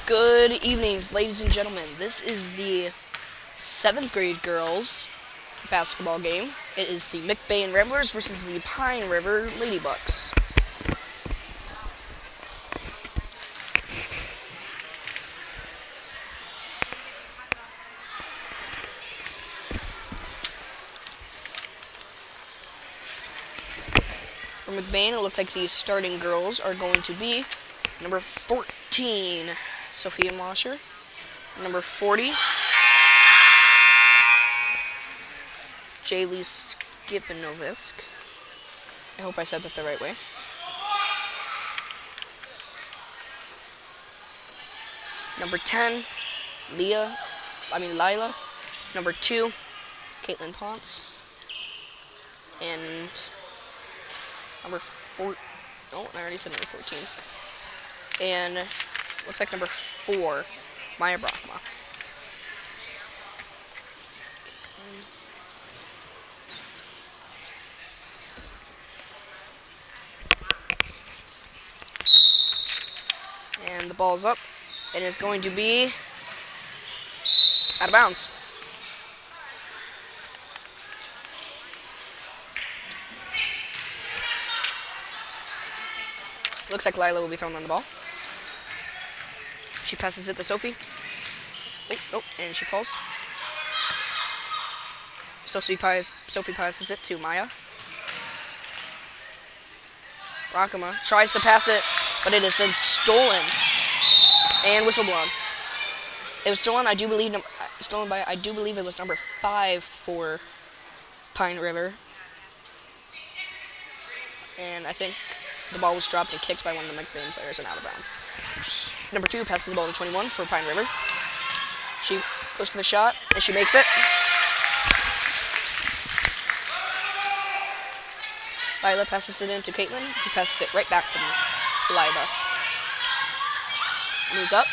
Good evenings, ladies and gentlemen. This is the 7th grade girls basketball game. It is the McBain Ramblers versus the Pine River Ladybucks. For McBain, it looks like the starting girls are going to be number 14, Sophia Mosher, number 40, Jaylee Skipinovisk. I hope I said that the right way. Number 10, Lila. Number 2, Caitlin Ponce. And number 4, oh, I already said number 14. And looks like number 4, Maya Brockma. And the ball's up, and it's going to be out of bounds. Looks like Lila will be throwing on the ball. She passes it to Sophie. Oh, and she falls. Sophie passes it to Maya. Rakama tries to pass it, but it is then stolen. And whistle blown. It was stolen. I do believe it was number 5 for Pine River. And I think the ball was dropped and kicked by one of the McBain players and out of bounds. Number 2 passes the ball to 21 for Pine River. She goes for the shot, and she makes it. Lila passes it in to Caitlin, who passes it right back to Lila. Moves up.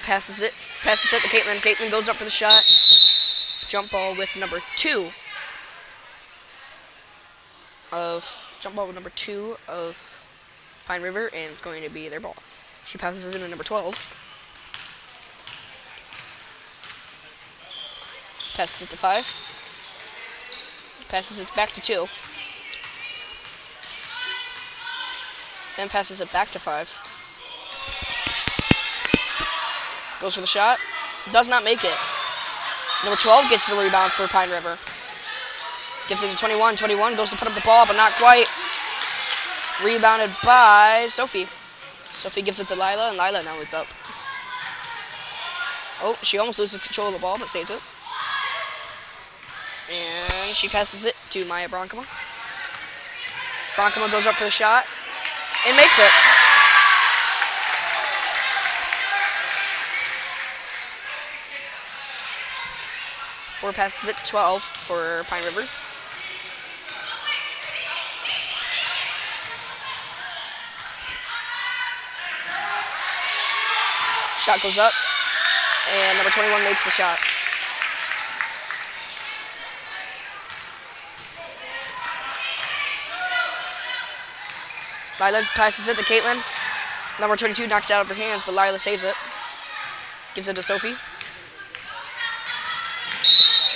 Passes it to Caitlin. Caitlin goes up for the shot. Jump ball with number 2 of Pine River, and it's going to be their ball. She passes it to number 12. Passes it to 5. Passes it back to 2. Then passes it back to 5. Goes for the shot. Does not make it. Number 12 gets the rebound for Pine River. Gives it to 21. 21 goes to put up the ball, but not quite. Rebounded by Sophie. Sophie gives it to Lila, and Lila now is up. Oh, she almost loses control of the ball, but saves it. And she passes it to Maya Bronkema. Bronkema goes up for the shot and makes it. Four passes it to 12 for Pine River. Shot goes up, and number 21 makes the shot. Lila passes it to Caitlin. Number 22 knocks it out of her hands, but Lila saves it. Gives it to Sophie.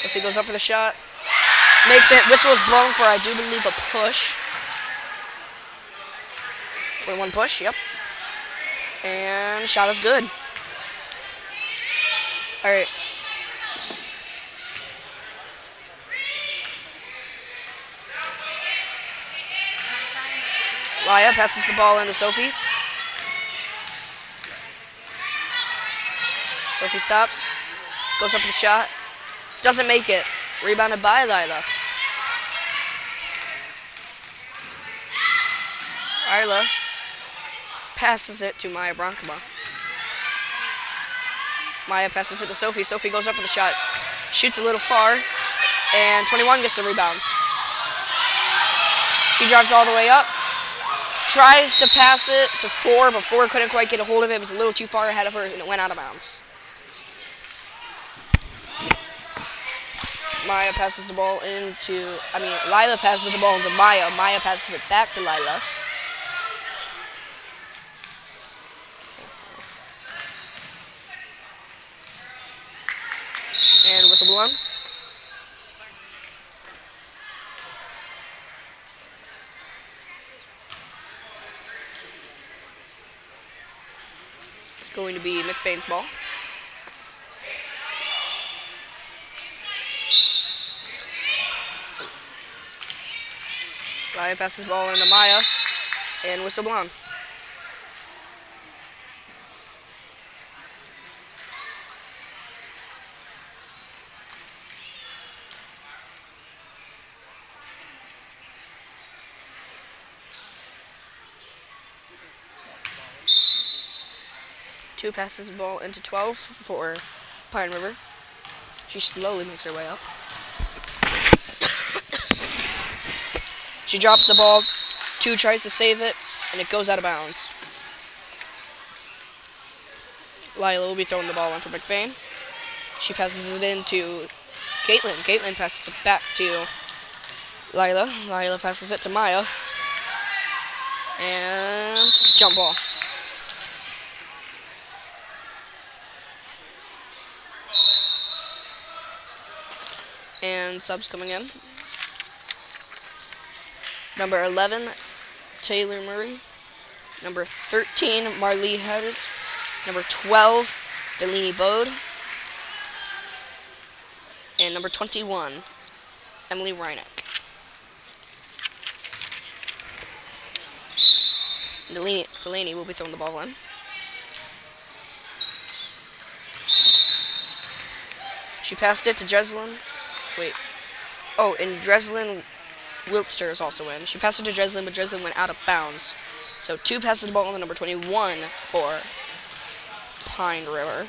Sophie goes up for the shot. Makes it. Whistle is blown for, I do believe, a push. 21 push, yep. And shot is good. All right. Laya passes the ball into Sophie. Sophie stops. Goes up for the shot. Doesn't make it. Rebounded by Lila. Lila passes it to Maya Bronkema. Maya passes it to Sophie. Sophie goes up for the shot. Shoots a little far. And 21 gets the rebound. She drives all the way up. Tries to pass it to 4, but 4 couldn't quite get a hold of it. It was a little too far ahead of her, and it went out of bounds. Lila passes the ball into Maya. Maya passes it back to Lila. And whistle blown. It's going to be McBain's ball. Lila passes the ball into Maya. And whistle blown. Two passes the ball into 12 for Pine River. She slowly makes her way up. She drops the ball. Two tries to save it, and it goes out of bounds. Lila will be throwing the ball in for McBain. She passes it in to Caitlin. Caitlin passes it back to Lila. Lila passes it to Maya. And jump ball. And subs coming in. Number 11, Taylor Murray. Number 13, Marley Hedges. Number 12, Delaney Bode. And number 21, Emily Reineck. Delaney will be throwing the ball in. She passed it to Dreslin. And Dreslin Wiltster is also in. She passed it to Dreslin, but Dreslin went out of bounds. So two passes the ball on the number 21 for Pine River.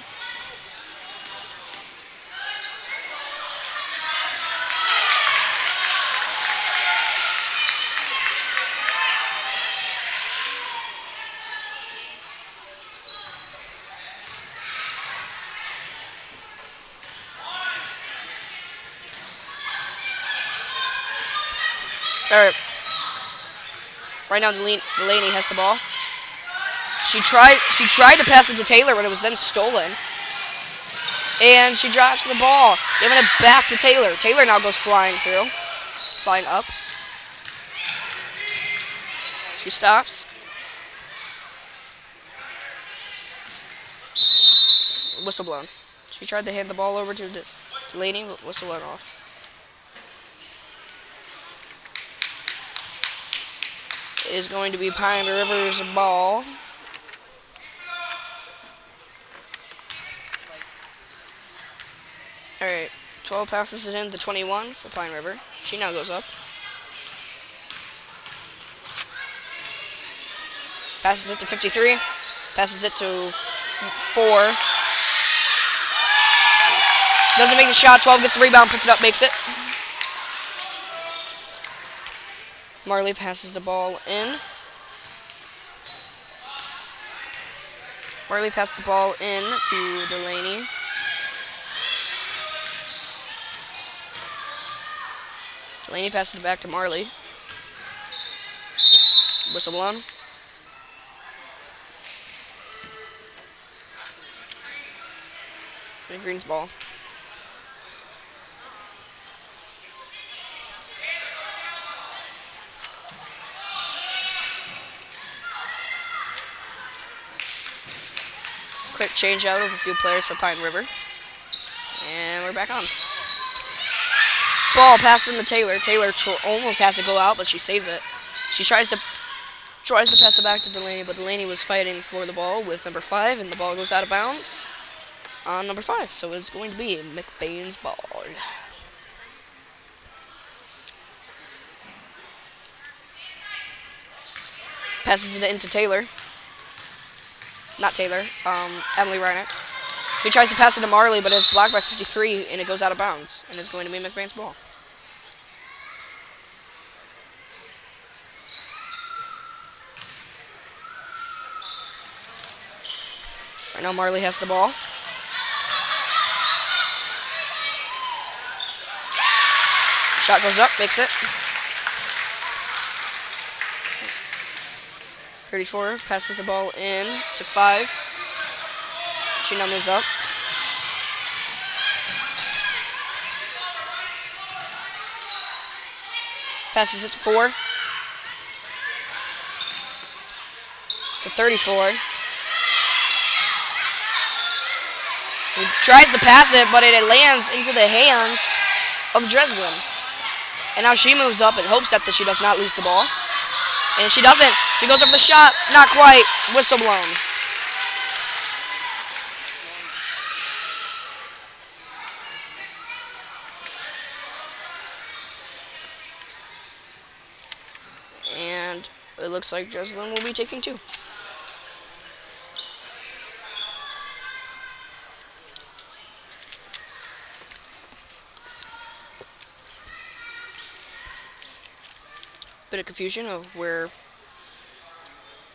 Alright. Right now Delaney has the ball. She tried to pass it to Taylor, but it was then stolen. And she drops the ball, giving it back to Taylor. Taylor now goes flying up. She stops. Whistle blown. She tried to hand the ball over to Delaney, but whistle went off. It is going to be Pine River's ball. Alright, 12 passes it in to 21 for Pine River. She now goes up. Passes it to 53. Passes it to 4. Doesn't make the shot. 12 gets the rebound, puts it up, makes it. Marley passes the ball in. Marley passed the ball in to Delaney. Delaney passes it back to Marley. Whistle blown. Green's ball. Quick change out of a few players for Pine River. And we're back on. Ball passed into Taylor. Taylor almost has to go out, but she saves it. She tries to pass it back to Delaney, but Delaney was fighting for the ball with number 5, and the ball goes out of bounds on number 5. So it's going to be McBain's ball. Passes it into Taylor. Not Taylor, Emily Reineck. She tries to pass it to Marley, but it's blocked by 53, and it goes out of bounds, and it's going to be McBain's ball. Right now, Marley has the ball. Shot goes up, makes it. 34 passes the ball in to 5. She now moves up. Passes it to 4. To 34. He tries to pass it, but it lands into the hands of Dreslin. And now she moves up and hopes that she does not lose the ball. And she doesn't. She goes up the shot. Not quite. Whistle blown. And it looks like Dreslin will be taking 2. Bit of confusion of where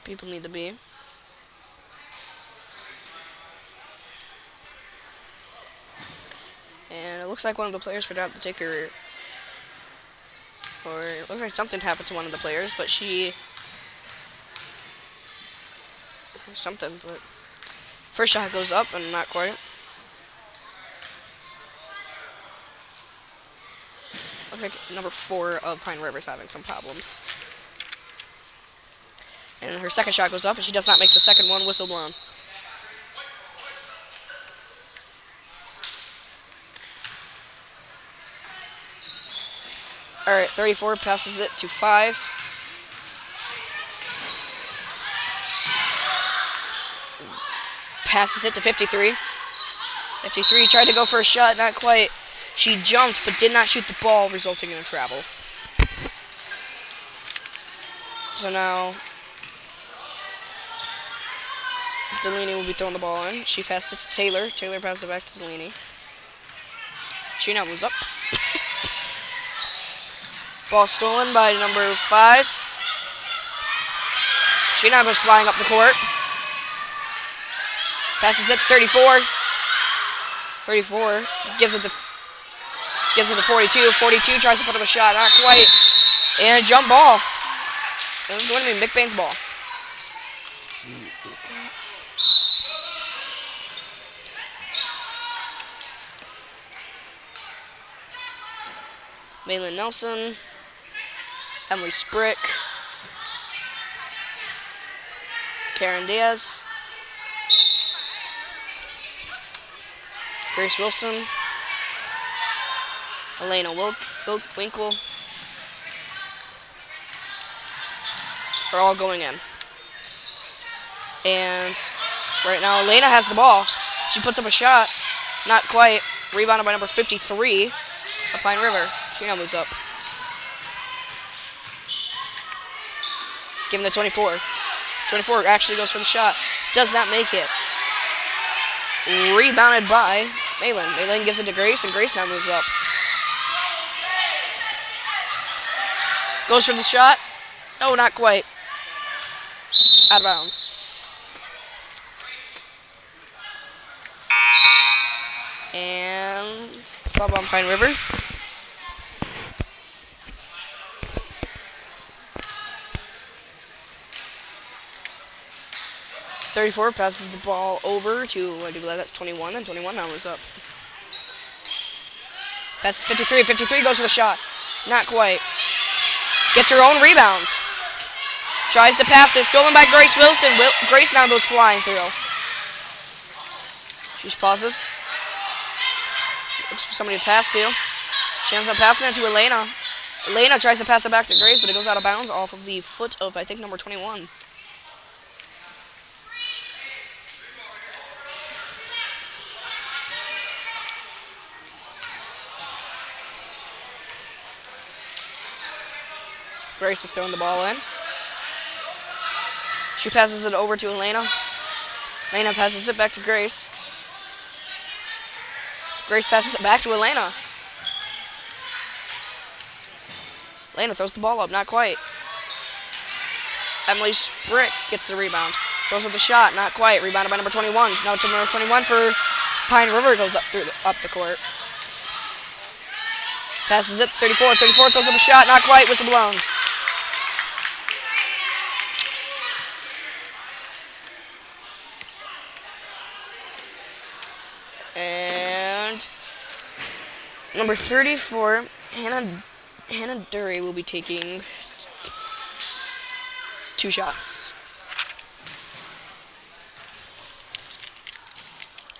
people need to be. And it looks like one of the players forgot to take her, or it looks like something happened to one of the players, but but first shot goes up and not quite. Looks like number 4 of Pine River is having some problems. And her second shot goes up, and she does not make the second one. Whistle blown. Alright, 34 passes it to 5. Passes it to 53. 53 tried to go for a shot, not quite. She jumped, but did not shoot the ball, resulting in a travel. So now, Delaney will be throwing the ball in. She passed it to Taylor. Taylor passes it back to Delaney. She now moves up. Ball stolen by number 5. She now goes flying up the court. Passes it to 34. 34 gives it to 42. 42 tries to put up a shot, not quite. And a jump ball. It's going to be McBain's ball. Maylin Nelson, Emily Sprick, Karen Diaz, Grace Wilson, Elena Winkle are all going in. And right now Elena has the ball. She puts up a shot. Not quite. Rebounded by number 53 of Pine River. She now moves up. Give him the 24. 24 actually goes for the shot. Does not make it. Rebounded by Maylin. Maylin gives it to Grace, and Grace now moves up. Goes for the shot. Oh, not quite. Out of bounds. And sub on Pine River. .34 passes the ball over to, I do believe that's 21, and 21 now moves up. Passes 53. 53 goes for the shot. Not quite. Gets her own rebound. Tries to pass it. Stolen by Grace Wilson. Grace now goes flying through. She just pauses. Looks for somebody to pass to. She ends up passing it to Elena. Elena tries to pass it back to Grace, but it goes out of bounds off of the foot of, I think, number 21. Grace is throwing the ball in. She passes it over to Elena. Elena passes it back to Grace. Grace passes it back to Elena. Elena throws the ball up, not quite. Emily Sprick gets the rebound. Throws up the shot, not quite. Rebounded by number 21. Now to number 21 for Pine River, goes up the court. Passes it, 34. 34 throws up a shot, not quite, whistle blown. And number 34, Hannah Dury will be taking 2 shots.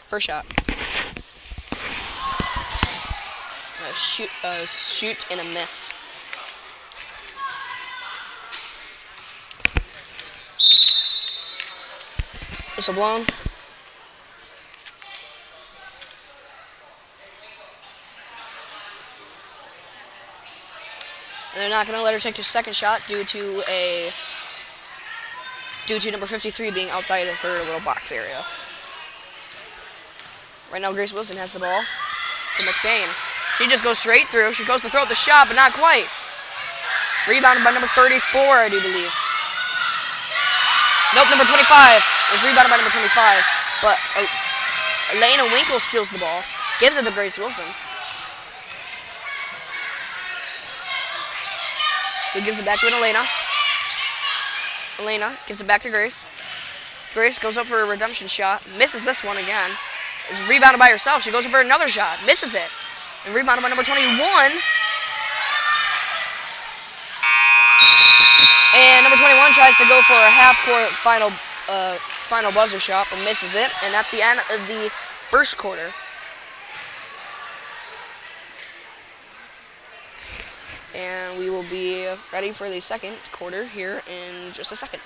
First shot. Shoot and a miss. Whistle blown. And they're not going to let her take her second shot due to number 53 being outside of her little box area. Right now, Grace Wilson has the ball to McBain. She just goes straight through. She goes to throw up the shot, but not quite. Rebounded by number 34, I do believe. Nope, number 25. It was rebounded by number 25. But Elena Winkle steals the ball. Gives it to Grace Wilson. Who gives it back to Elena. Elena gives it back to Grace. Grace goes up for a redemption shot. Misses this one again. Is rebounded by herself. She goes up for another shot. Misses it. And rebounded by number 21. And number 21 tries to go for a half-court final buzzer shot, but misses it. And that's the end of the first quarter. And we will be ready for the second quarter here in just a second.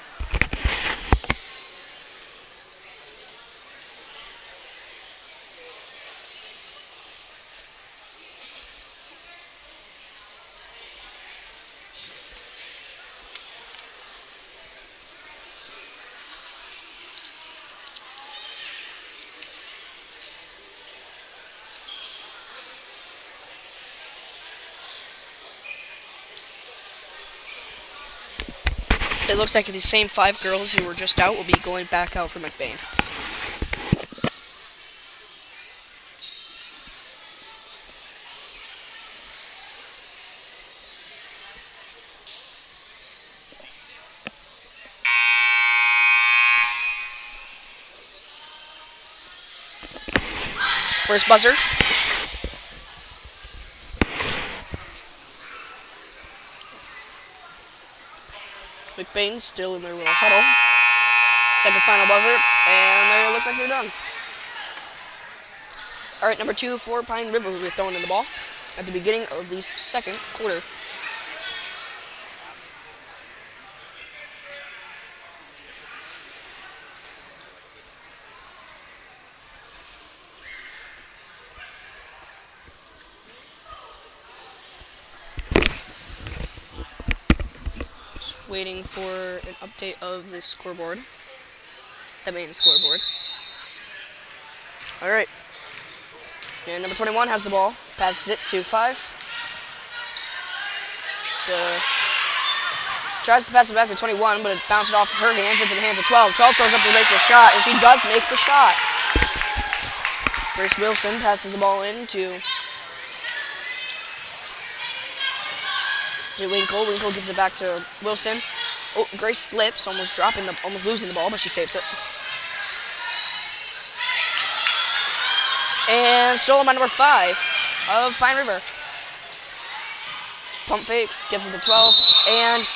It looks like the same 5 girls who were just out will be going back out for McBain. First buzzer. McBain still in their little huddle. Second final buzzer, and there it looks like they're done. All right, number 2 for Pine River, we're throwing in the ball at the beginning of the second quarter. Waiting for an update of the scoreboard, the main scoreboard. All right, and number 21 has the ball, passes it to 5. Tries to pass it back to 21, but it bounces off of her hands into the hands of 12. 12 throws up to make the shot, and she does make the shot. Grace Wilson passes the ball in to Winkle. Winkle gives it back to Wilson. Oh, Grace slips, almost losing the ball, but she saves it. And solo by number 5 of Pine River. Pump fakes, gives it to 12, and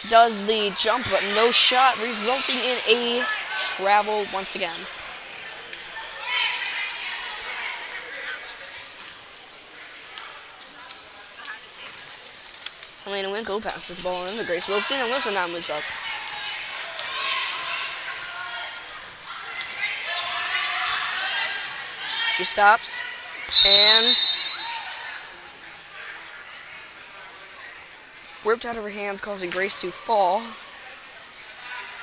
does the jump, but no shot, resulting in a travel once again. Elena Winkle passes the ball in to Grace Wilson, and Wilson now moves up. She stops, and whipped out of her hands, causing Grace to fall,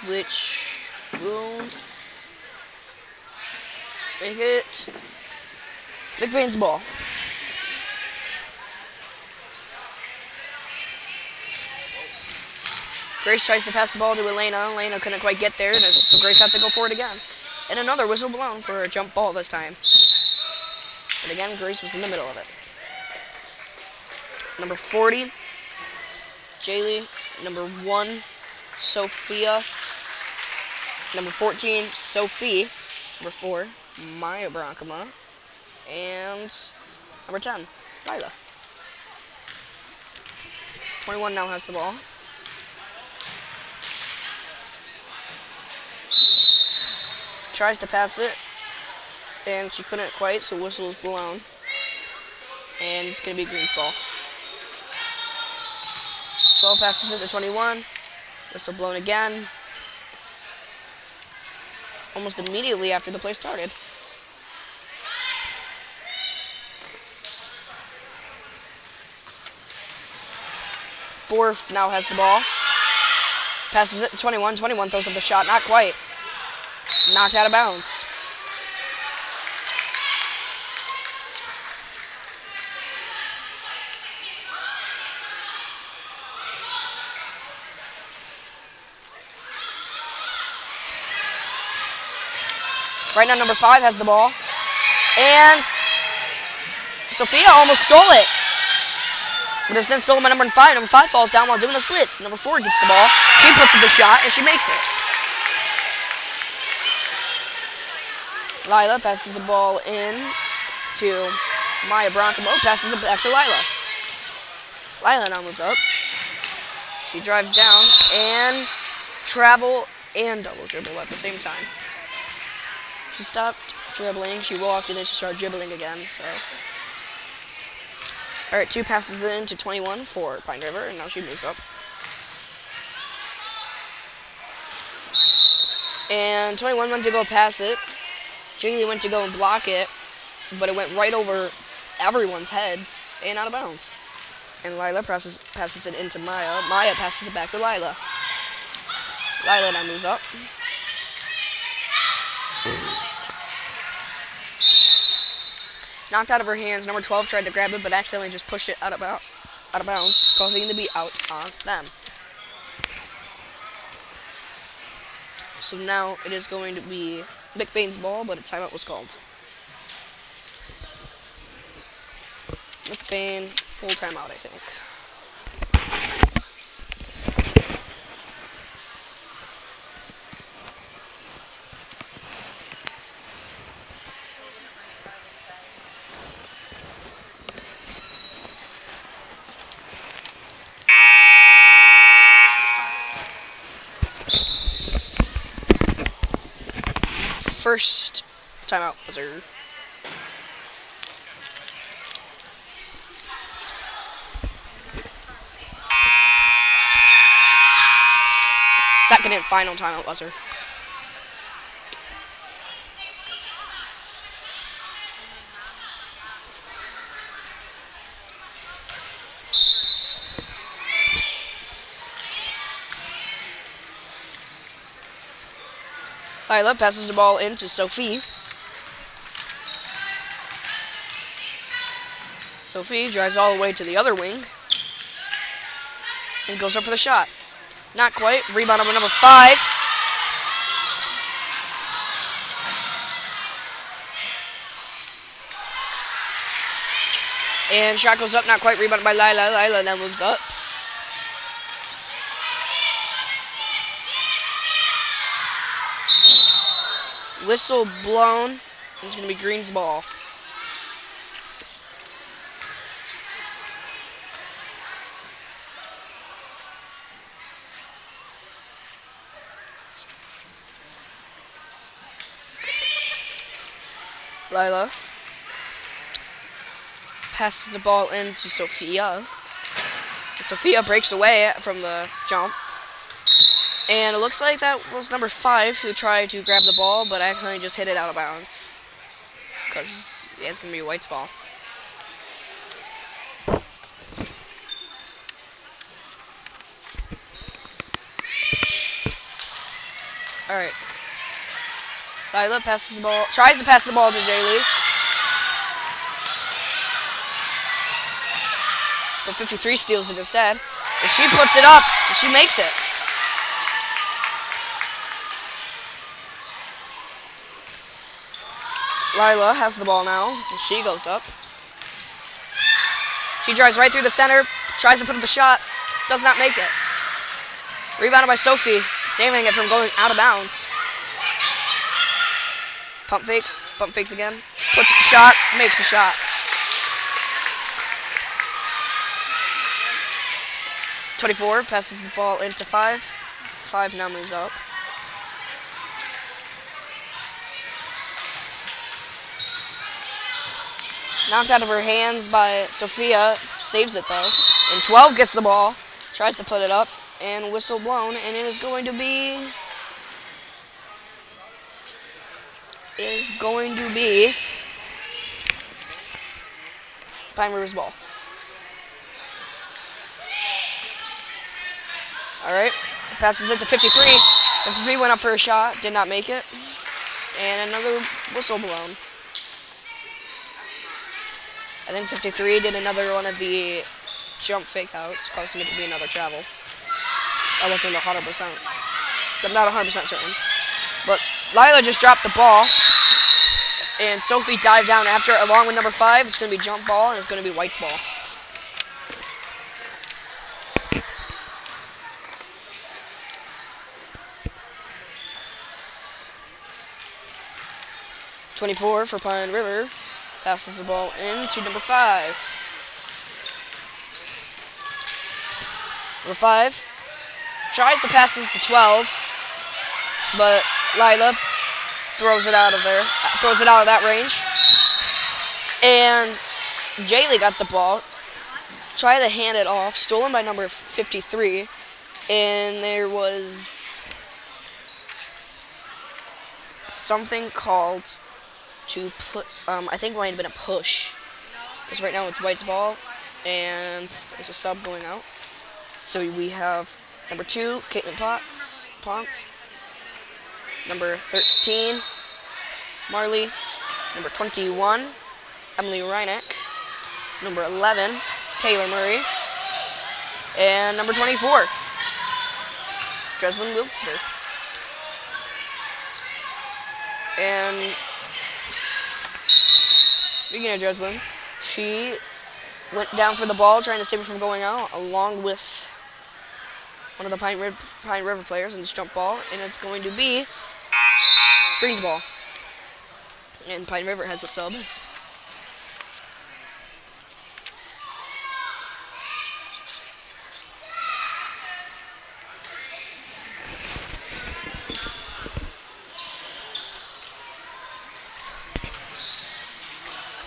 which will make it McBain's ball. Grace tries to pass the ball to Elena. Elena couldn't quite get there, so Grace had to go for it again. And another whistle blown for a jump ball this time. But again, Grace was in the middle of it. number 40, Jaylee. Number 1, Sophia. Number 14, Sophie. Number 4, Maya Bronkema. And number 10, Lila. 21 now has the ball. Tries to pass it, and she couldn't quite, so whistle is blown. And it's going to be Green's ball. 12 passes it to 21. Whistle blown again. Almost immediately after the play started. Fourth now has the ball. Passes it to 21. 21 throws up the shot. Not quite. Knocked out of bounds. Right now, number 5 has the ball. And Sophia almost stole it. But it's then stolen by number 5. Number 5 falls down while doing the splits. Number 4 gets the ball. She puts up the shot, and she makes it. Lila passes the ball in to Maya Bronkemo. Passes it back to Lila. Lila now moves up. She drives down and travel and double dribble at the same time. She stopped dribbling. She walked, and then she started dribbling again. So, all right, 2 passes in to 21 for Pine River, and now she moves up. And 21 went to go pass it. Jaylee went to go and block it, but it went right over everyone's heads and out of bounds. And Lila passes it into Maya. Maya passes it back to Lila. Lila now moves up. Knocked out of her hands. Number 12 tried to grab it, but accidentally just pushed it out of bounds, causing it to be out on them. So now it is going to be McBain's ball, but a timeout was called. McBain, full timeout, I think. First timeout buzzer. Second and final timeout buzzer. Lila passes the ball into Sophie. Sophie drives all the way to the other wing and goes up for the shot. Not quite. Rebound over number 5. And shot goes up, not quite. Rebounded by Lila. Lila now moves up. Whistle blown. It's going to be Green's ball. Lila passes the ball into Sophia. And Sophia breaks away from the jump. And it looks like that was number 5 who tried to grab the ball, but accidentally just hit it out of bounds. Because it's going to be White's ball. Alright. Lila passes the ball, tries to pass the ball to Jaylee. But 53 steals it instead. And she puts it up, and she makes it. Lila has the ball now, and she goes up. She drives right through the center, tries to put up the shot, does not make it. Rebounded by Sophie, saving it from going out of bounds. Pump fakes again, puts up the shot, makes the shot. 24 passes the ball into 5. 5 now moves up. Knocked out of her hands by Sophia, saves it though. And 12 gets the ball, tries to put it up, and whistle blown, and it is going to be Pine River's ball. Alright, passes it to 53. 53 went up for a shot, did not make it. And another whistle blown. I think 53 did another one of the jump fake outs, causing it to be another travel. I wasn't 100%. I'm not 100% certain. But Lila just dropped the ball. And Sophie dived down after, along with number 5. It's going to be jump ball, and it's going to be White's ball. .24 for Pine River. Passes the ball in to number 5. Number 5 tries to pass it to 12, but Lila throws it out of there. Throws it out of that range. And Jaylee got the ball. Tried to hand it off. Stolen by number 53. And there was something called to put, I think it might have been a push. Because right now it's White's ball. And there's a sub going out. So we have number 2, Caitlin Ponce. Number 13, Marley. Number 21, Emily Reineck. Number 11, Taylor Murray. And number 24, Dreslin Wiltster. And speaking of Dreslin, she went down for the ball, trying to save it from going out, along with one of the Pine River players in this jump ball, and it's going to be Green's ball. And Pine River has a sub.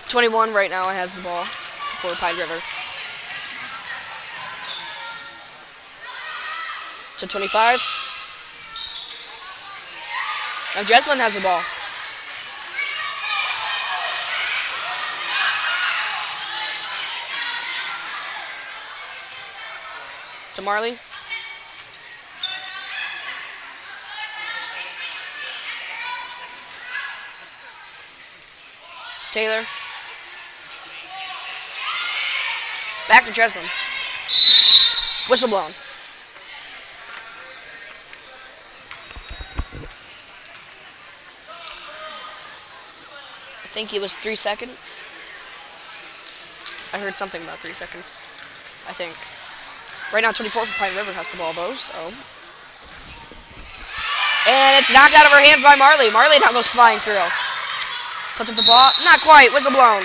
.21 right now has the ball for Pine River. To 25. Now Dreslin has the ball. To Marley. To Taylor. Back to Dreslin. Whistle blown. I think it was 3 seconds. I heard something about 3 seconds. I think. Right now, 24 for Pine River has the ball, though, so. And it's knocked out of her hands by Marley. Marley now goes flying through. Puts up the ball. Not quite. Whistle blown.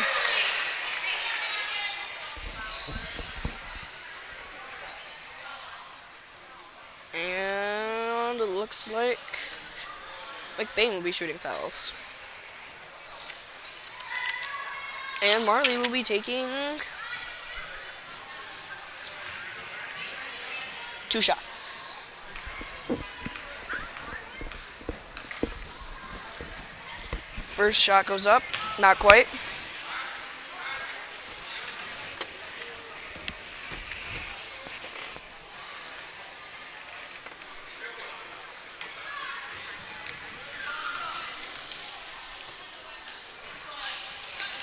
And it looks like McBain will be shooting fouls. And Marley will be taking 2 shots. First shot goes up, not quite.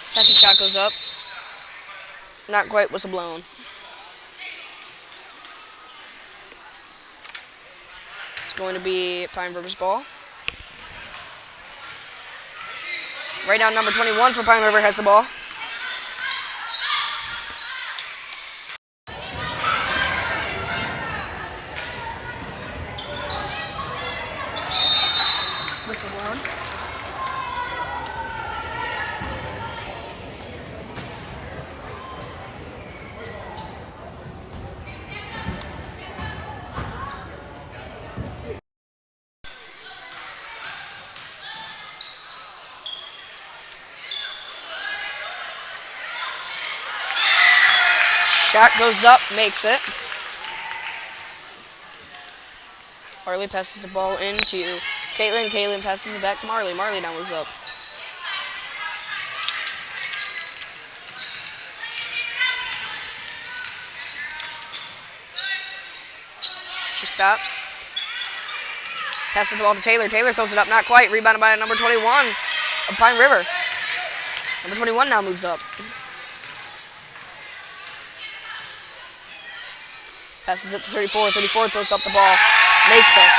Second shot goes up, not quite, whistle blown. It's going to be Pine River's ball. Right now, number 21 for Pine River has the ball. Shot goes up, makes it. Marley passes the ball into Caitlin. Caitlin passes it back to Marley. Marley now moves up. She stops. Passes the ball to Taylor. Taylor throws it up, not quite. Rebounded by number 21 of Pine River. Number 21 now moves up. Passes it to 34. 34 throws up the ball. Makes it.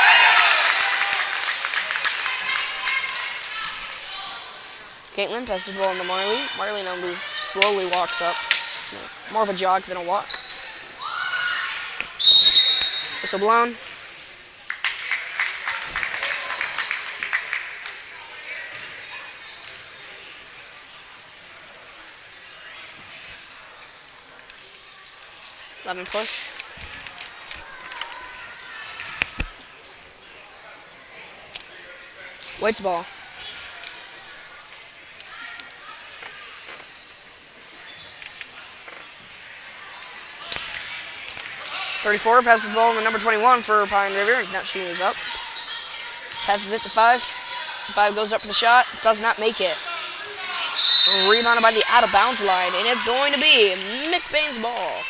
Caitlin passes the ball into Marley. Marley now moves, slowly walks up. More of a jog than a walk. Whistle blown. Lemon push. White's ball. .34 passes the ball to number 21 for Pine River. Now she moves up. Passes it to 5. 5 goes up for the shot. Does not make it. Rebounded by the out of bounds line. And it's going to be McBain's ball.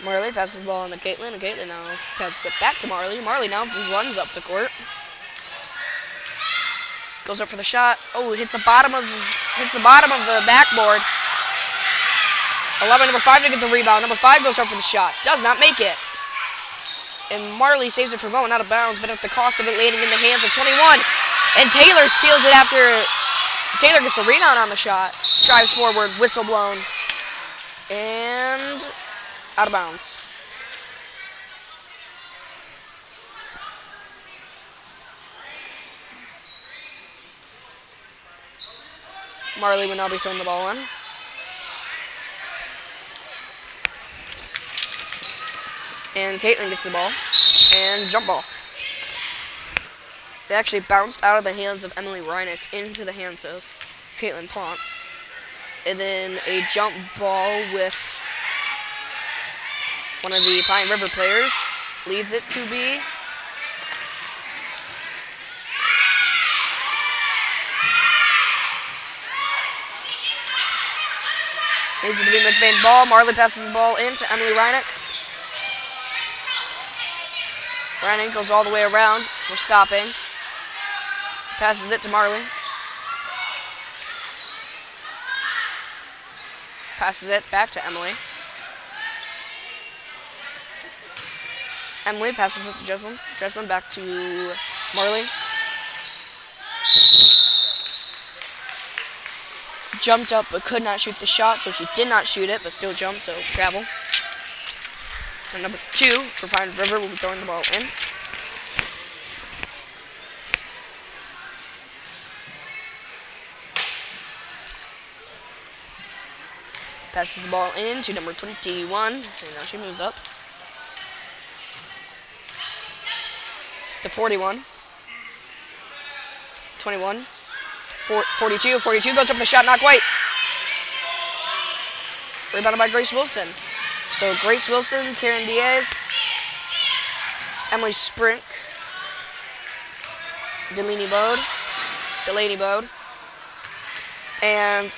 Marley passes the ball on to Caitlin, and Caitlin now passes it back to Marley. Marley now runs up the court. Goes up for the shot. Oh, hits the bottom of the backboard. 11, number 5 to get the rebound. Number 5 goes up for the shot. Does not make it. And Marley saves it from going out of bounds, but at the cost of it landing in the hands of 21. And Taylor steals it after Taylor gets a rebound on the shot. Drives forward, whistle blown. And out of bounds. Marley will now be throwing the ball in. And Caitlin gets the ball. And jump ball. It actually bounced out of the hands of Emily Reinick into the hands of Caitlin Ponce. And then a jump ball with one of the Pine River players. Leads it to be McBain's ball. Marley passes the ball in to Emily Reinick. Reinick goes all the way around. We're stopping. Passes it to Marley. Passes it back to Emily. Emily passes it to Jesslyn. Jesslyn back to Marley. Jumped up but could not shoot the shot, so she did not shoot it, but still jumped, so travel. And number 2 for Pine River will be throwing the ball in. Passes the ball in to number 21, and now she moves up. To 41. 21. 42. 42 goes up for the shot, not quite. Rebounded by Grace Wilson. So Grace Wilson, Karen Diaz, Emily Sprink, Delaney Bode, and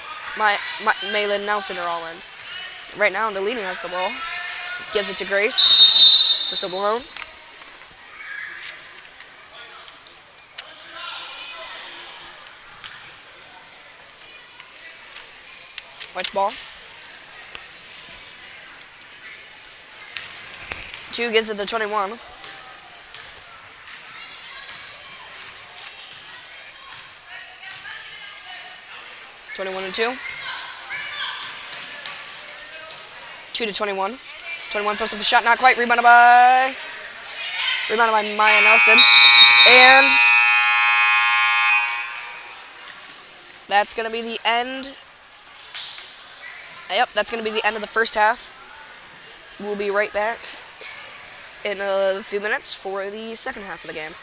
Maylin Nelson are all in. Right now, Delaney has the ball. Gives it to Grace. Whistle blown. White ball. 2 gives it to 21. And 2. 2 to 21. 21 throws up the shot, not quite. Rebounded by Maya Nelson. And that's going to be the end. Yep, that's going to be the end of the first half. We'll be right back in a few minutes for the second half of the game.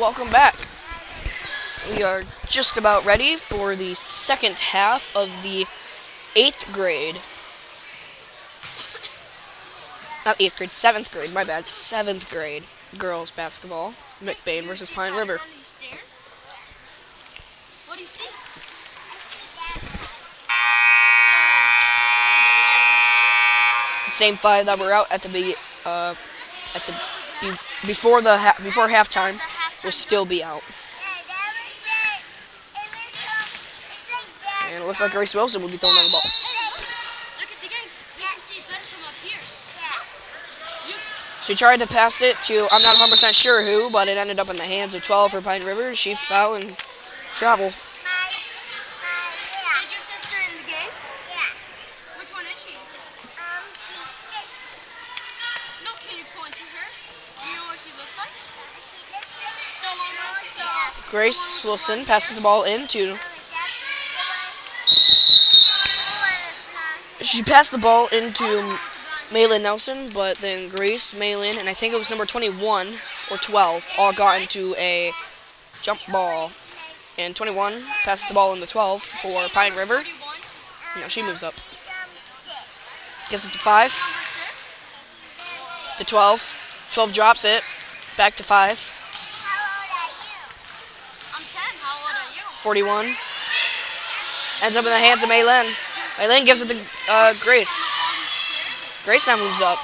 welcome back. We are just about ready for the second half of the 8th grade. Not 8th grade, 7th grade, my bad. 7th grade girls basketball. McBain versus Pine River. What do you see? Same 5 that were out at the before halftime will still be out. And it looks like Grace Wilson will be throwing on the ball. Look at the game. We can see better from up here. She tried to pass it to, I'm not 100% sure who, but it ended up in the hands of 12 for Pine River. She fell and traveled. Is your sister in the game? Yeah. Which one is she? She's 6. No, can you point to her? Do you know what she looks like? She looks like The one with the... Grace Wilson passes the ball into. She passed the ball into Maylin Nelson, but then Grace, Maylin, and I think it was number 21 or 12 all got into a jump ball. And 21 passes the ball into 12 for Pine River. No, she moves up. Gives it to 5. To 12. 12 drops it. Back to 5. I'm 10. How old are you? 41. Ends up in the hands of Maylin. Maylin gives it to Grace. Grace now moves up.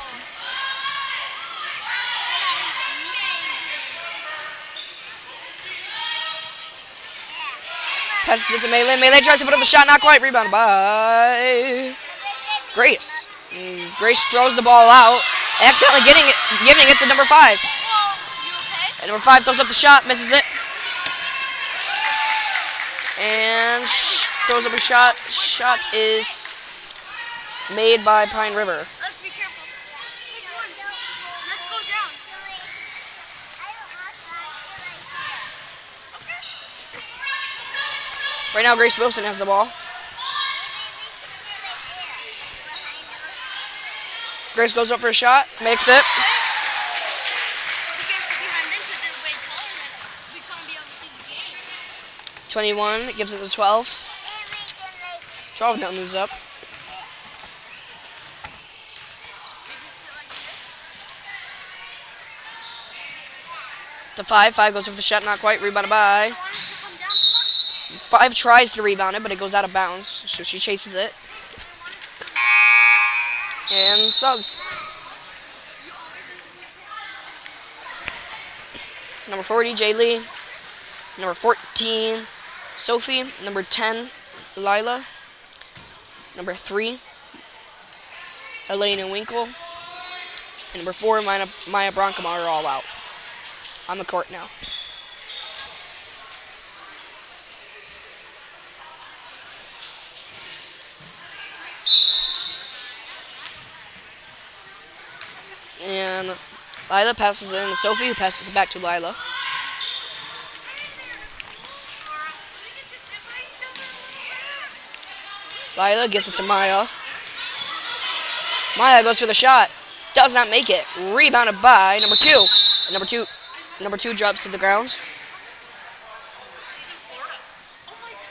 Passes it to Maylin. Maylin tries to put up the shot, not quite. Rebounded by Grace. Grace throws the ball out, accidentally giving it to number 5. You okay? And number 5 throws up the shot, misses it. And throws up a shot. Shot is made by Pine River. Let's be careful. Let's go down. Right now, Grace Wilson has the ball. Grace goes up for a shot, makes it. We can sit behind them because they're way taller and we can't be able to see the game. 21 gives it to 12. 12 now moves up. We can sit like this. To 5. 5 goes up for the shot, not quite. Rebounded by. I want us to come down. Come on. 5 tries to rebound it, but it goes out of bounds. So she chases it. And subs. Number 40, Jay Lee. Number 14, Sophie. Number 10, Lila. Number 3, Elena Winkle. And number 4, Maya Bronkema are all out on the court now. And Lila passes it in to Sophie, who passes it back to Lila. We get to sit by each other. Lila gives it to Maya. Maya goes for the shot. Does not make it. Rebounded by number 2. And number two drops to the ground. She's in Florida. Oh my God.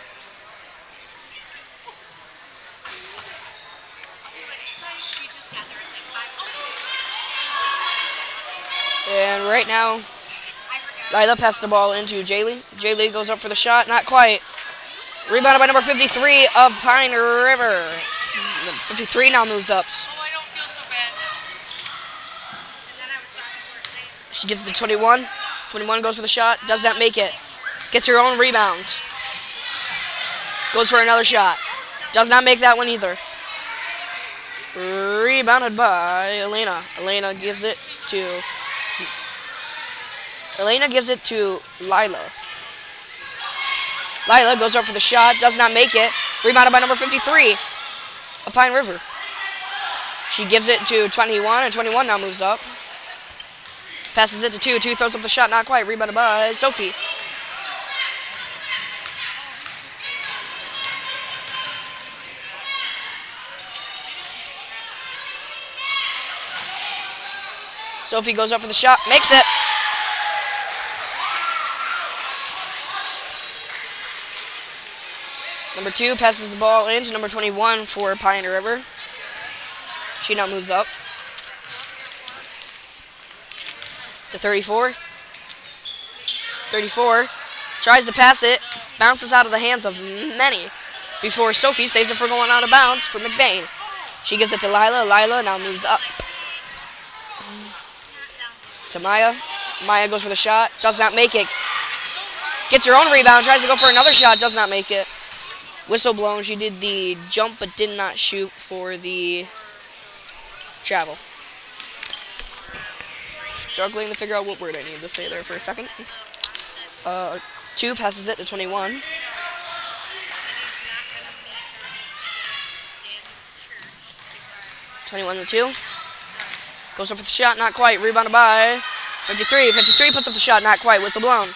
She just got there at like 5. And right now, I forgot. Lila passes the ball into Jay Lee. Jay Lee goes up for the shot. Not quite. Rebounded by number 53 of Pine River. 53 now moves up. Oh, I don't feel so bad now. And then I was talking to her today. She gives it to 21. 21 goes for the shot. Does not make it. Gets her own rebound. Goes for another shot. Does not make that one either. Rebounded by Elena. Elena gives it to Lila. Lila goes up for the shot. Does not make it. Rebounded by number 53 of Pine River. She gives it to 21, and 21 now moves up. Passes it to 2. 2 throws up the shot, not quite. Rebounded by Sophie. Sophie goes up for the shot, makes it. Number 2 passes the ball in to number 21 for Pioneer River. She now moves up to 34. 34 tries to pass it, bounces out of the hands of many before Sophie saves it for going out of bounds for McBain. She gives it to Lila. Lila now moves up to Maya. Maya goes for the shot, does not make it. Gets her own rebound, tries to go for another shot, does not make it. Whistle blown. She did the jump but did not shoot for the travel. Struggling to figure out what word I need to say there for a second. 2 passes it to 21. 21 to 2. Goes up for the shot, not quite. Rebounded by 53. 53 puts up the shot, not quite. Whistle blown.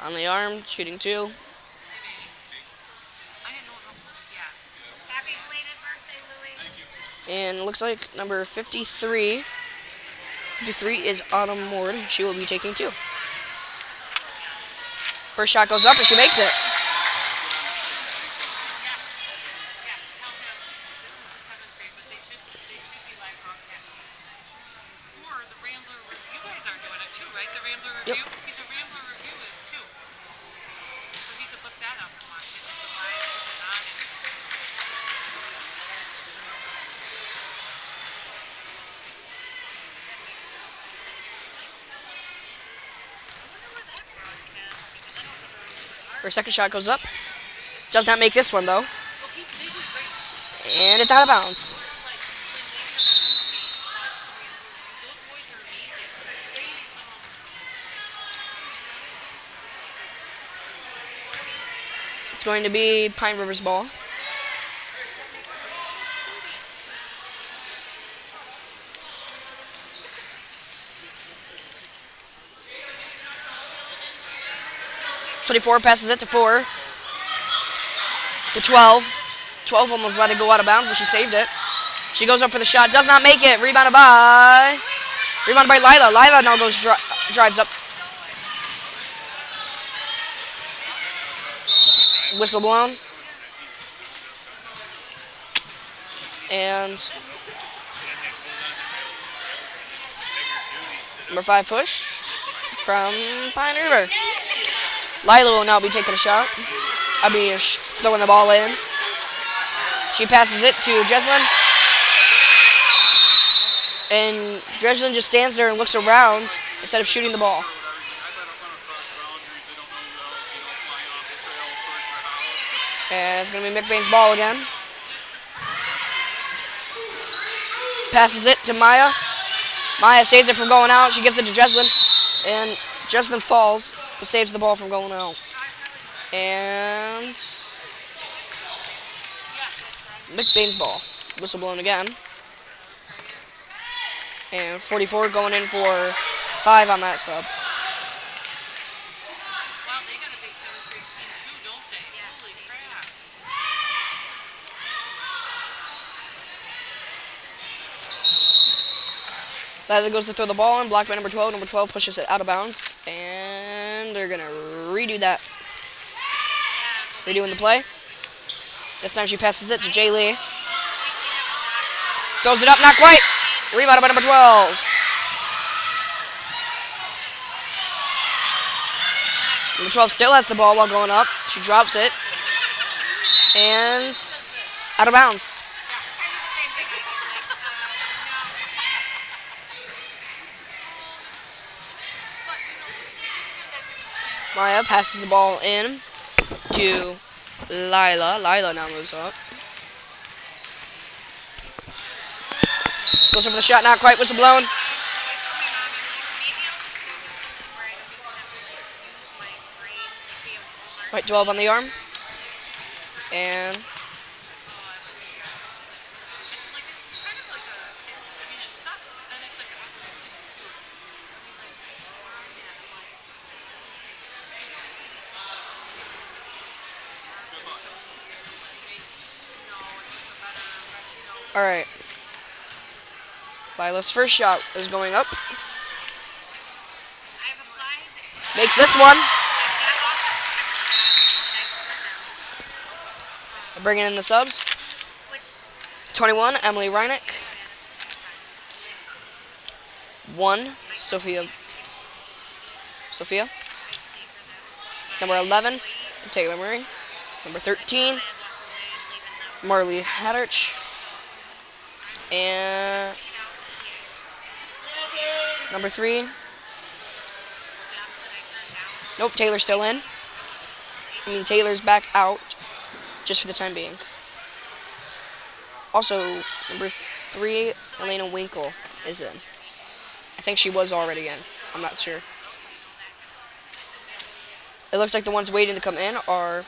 On the arm, shooting 2. I didn't know how much. Yeah. Happy belated birthday, Louie. And it looks like number 53. 53 is Autumn Ward. She will be taking 2. First shot goes up and she makes it. Yes, tell him this is the 7th grade, but they should be like Hawkins. Or the Rambler Review. You guys are doing it too, right? The Rambler Review? Yep. The Rambler Review is too. So he could look that up and watch it. Why is it on it? Her second shot goes up. Does not make this one though. And it's out of bounds. It's going to be Pine River's ball. .24 passes it to 4. To 12. 12 almost let it go out of bounds, but she saved it. She goes up for the shot, does not make it. Rebounded by Lila. Lila now goes drives up. Whistle blown. And number 5 push from Pioneer River. Lila will now be taking a shot. Throwing the ball in. She passes it to Dreslin. And Dreslin just stands there and looks around instead of shooting the ball. And it's going to be McBain's ball again. Passes it to Maya. Maya saves it from going out. She gives it to Dreslin. And Dreslin falls, but saves the ball from going out. And McBain's ball. Whistle blown again. And 44 going in for 5 on that sub. Wow, they got a big 7th grade team too, don't they? Yeah. Holy crap. Lila goes to throw the ball in, blocked by number 12. Number 12 pushes it out of bounds. And they're going to redo that. Redoing the play. This time she passes it to Jay Lee. Throws it up, not quite. Rebounded by number 12. Number 12 still has the ball while going up. She drops it. And out of bounds. Maya passes the ball in to Lila. Lila now moves up. Goes over the shot, not quite. Whistle blown. Right, 12 on the arm. And all right. Lila's first shot is going up. Makes this one. Bringing in the subs. 21, Emily Reinick. 1, Sophia. Number 11, Taylor Murray. Number 13, Marley Hatterch. And number 3. Nope, Taylor's still in. Taylor's back out just for the time being. Also, number 3, Elena Winkle is in. I think she was already in. I'm not sure. It looks like the ones waiting to come in are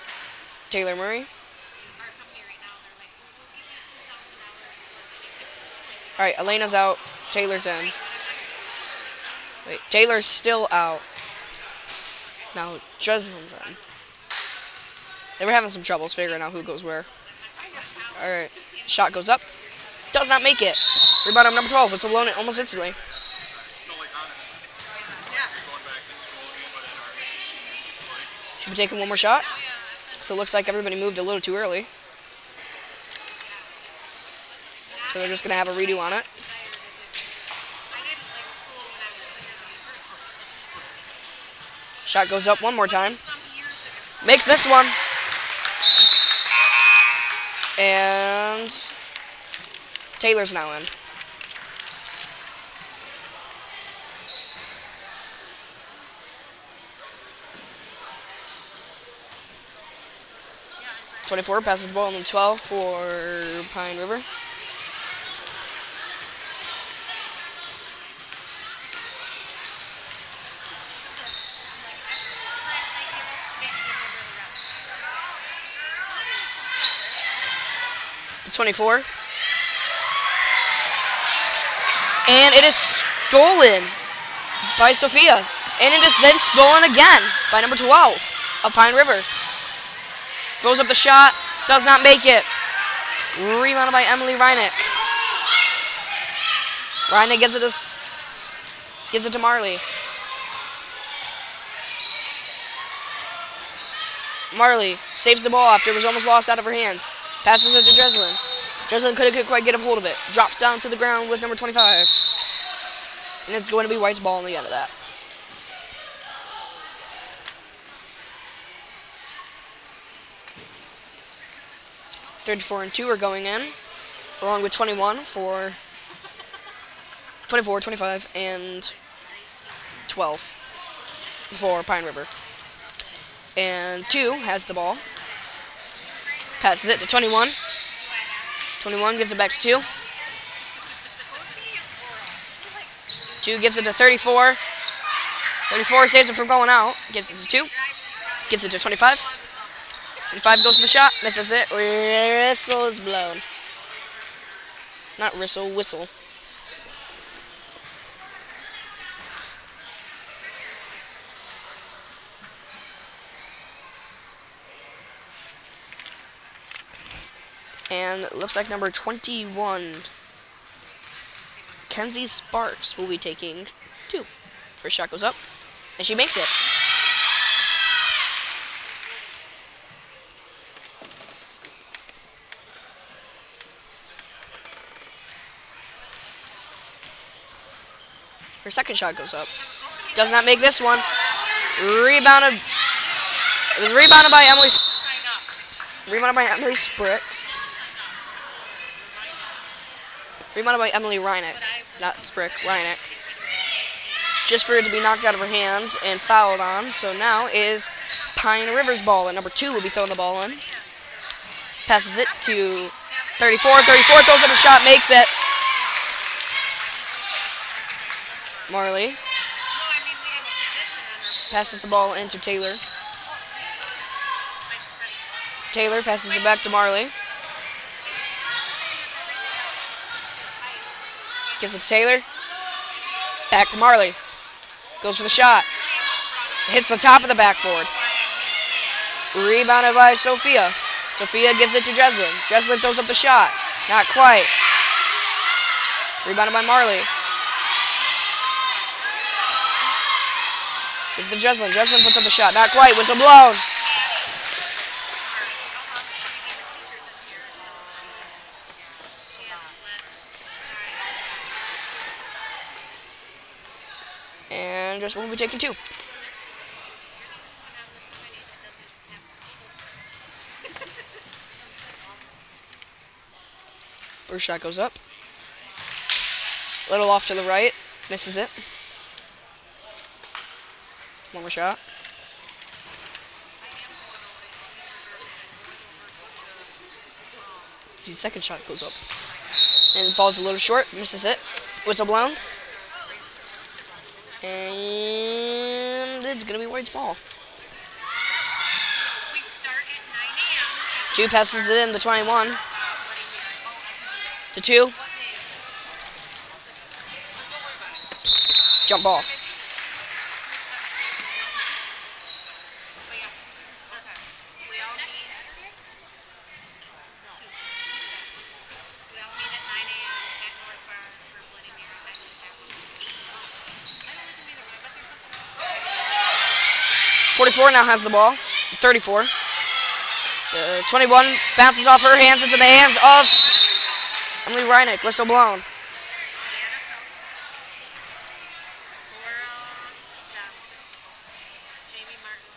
Taylor Murray. Alright, Elena's out. Taylor's in. Wait, Taylor's still out. Now, Dreslin's in. They were having some troubles figuring out who goes where. Alright, shot goes up. Does not make it. Rebound of number 12. Whistle blown it almost instantly. Should be taking one more shot. So it looks like everybody moved a little too early. So they're just going to have a redo on it. Shot goes up one more time. Makes this one. And Taylor's now in. .24 passes the ball on the 12 for Pine River. The 24. And it is stolen by Sophia. And it is then stolen again by number 12 of Pine River. Throws up the shot, does not make it. Rebounded by Emily Reinick. Reinick gives it to Marley. Marley saves the ball after it was almost lost out of her hands. Passes it to Dreslin. Dreslin couldn't quite get a hold of it. Drops down to the ground with number 25. And it's going to be White's ball on the end of that. .34 and 2 are going in, along with 21 for 24, 25, and 12 for Pine River. And 2 has the ball. Passes it to 21. 21 gives it back to 2. 2 gives it to 34. 34 saves it from going out. Gives it to 2. Gives it to 25. 25 goes to the shot. Misses it. Whistle is blown. Not whistle, whistle. And it looks like number 21, Kenzie Sparks, will be taking 2. First shot goes up, and she makes it. Her second shot goes up. Does not make this one. Rebounded. It was rebounded by Emily. Rebounded by Emily Sprick. Rebounded by Emily Reinick. Not Sprick, Reinick. Just for it to be knocked out of her hands and fouled on. So now is Pine River's ball. And number 2 will be throwing the ball in. Passes it to 34. 34 throws up a shot, makes it. Marley passes the ball into Taylor. Taylor passes it back to Marley. Gives it to Taylor. Back to Marley. Goes for the shot. Hits the top of the backboard. Rebounded by Sophia. Sophia gives it to Dreslin. Dreslin throws up the shot. Not quite. Rebounded by Marley. Gives it to Dreslin. Dreslin puts up the shot. Not quite. Whistle blown. Andrews will be taking 2. First shot goes up. Little off to the right. Misses it. One more shot. See, second shot goes up. And falls a little short. Misses it. Whistle blown. And it's going to be White's ball. We start at 9 a.m. 2 passes it in, the 21. To 2. Jump ball. We all meet at 9 a.m. at North Bar for Bloody Mary. I think that would be. I don't like them either, but I bet there's something else. 44 now has the ball. 34. The 21 bounces off her hands into the hands of Emily Reinick. Whistle blown. Laura Johnson. Jamie Martin.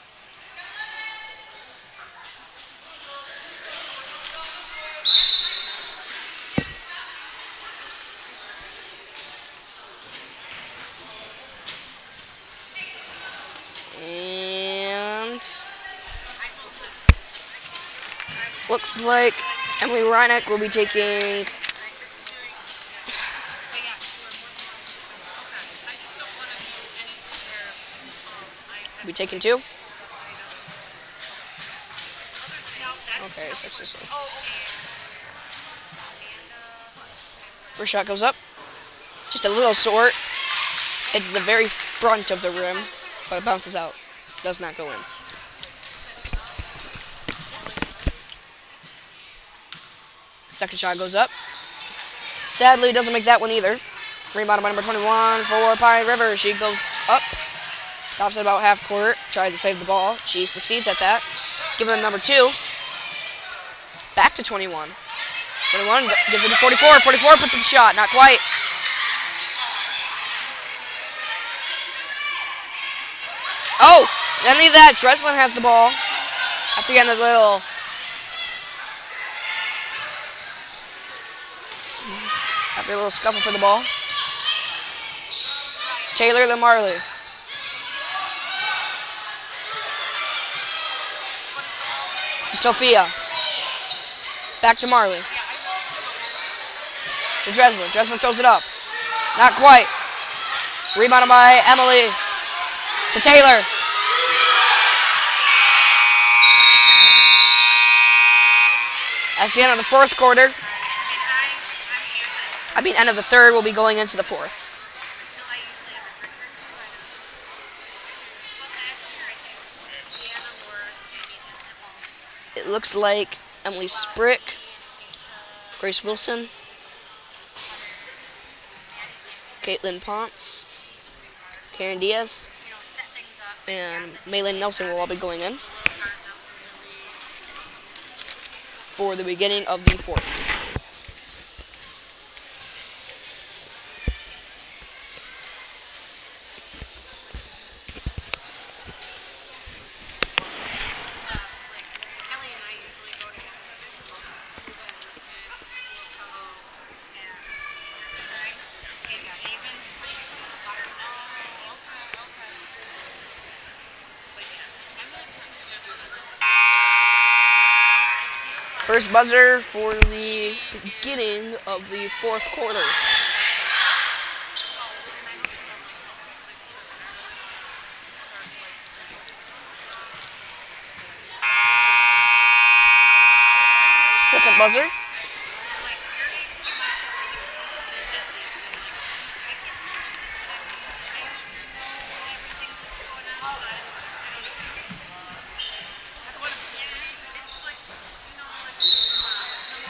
And looks like Emily Reinick will be taking. But yeah, okay. I just don't want to do anything where I have Be taking 2. no, that's Okay, that's just it. oh, okay. First shot goes up. Just a little short. It's the very front of the rim, but it bounces out. Does not go in. Second shot goes up. Sadly, doesn't make that one either. Rebound by number 21 for Pine River. She goes up. Stops at about half court. Tried to save the ball. She succeeds at that. Give them number 2. Back to 21. 21 gives it to 44. 44 puts up the shot. Not quite. Oh, any of that. Dreslin has the ball. After getting a little. After a little scuffle for the ball. Taylor then Marley. To Sophia. Back to Marley. To Dreslin. Dreslin throws it up. Not quite. Rebounded by Emily. To Taylor. That's the end of the fourth quarter. End of the third. We'll be going into the fourth. Until I usually have a drink or two, I don't. But last year, I think Deanna, Laura, Jamie, and Nicole. It looks like Emily Sprick, Grace Wilson, Caitlin Ponce, Karen Diaz, You know, set things up. and Maylin Nelson will all be going in for the beginning of the fourth. Kelly and I usually go together. We'll go and everything. Yeah, even First buzzer for the beginning of the fourth quarter. Second buzzer.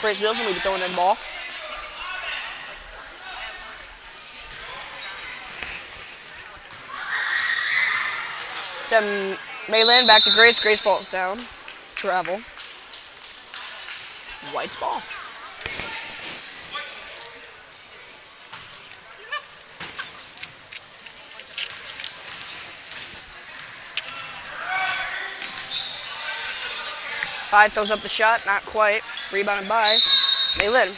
Grace Wilson will be throwing in the ball. To Maylin, back to Grace. Grace falls down. Travel. White's ball. 5 throws up the shot, not quite. Rebounded by Maylin.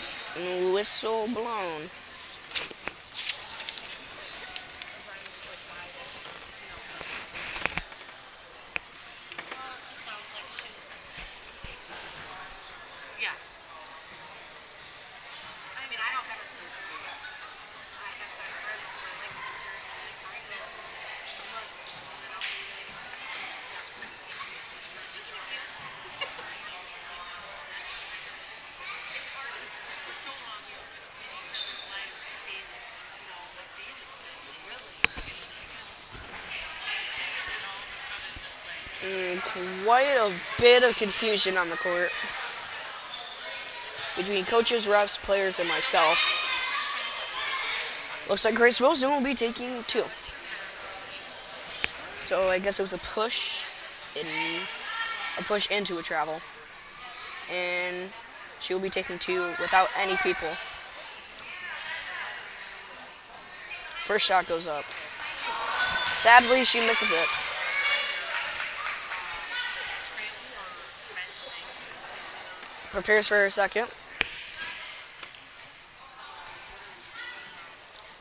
Whistle blown. Yeah. Quite a bit of confusion on the court between coaches, refs, players, and myself. Looks like Grace Wilson will be taking 2. So I guess it was a push into a travel. And she will be taking 2 without any people. First shot goes up. Sadly, she misses it. Prepares for her second.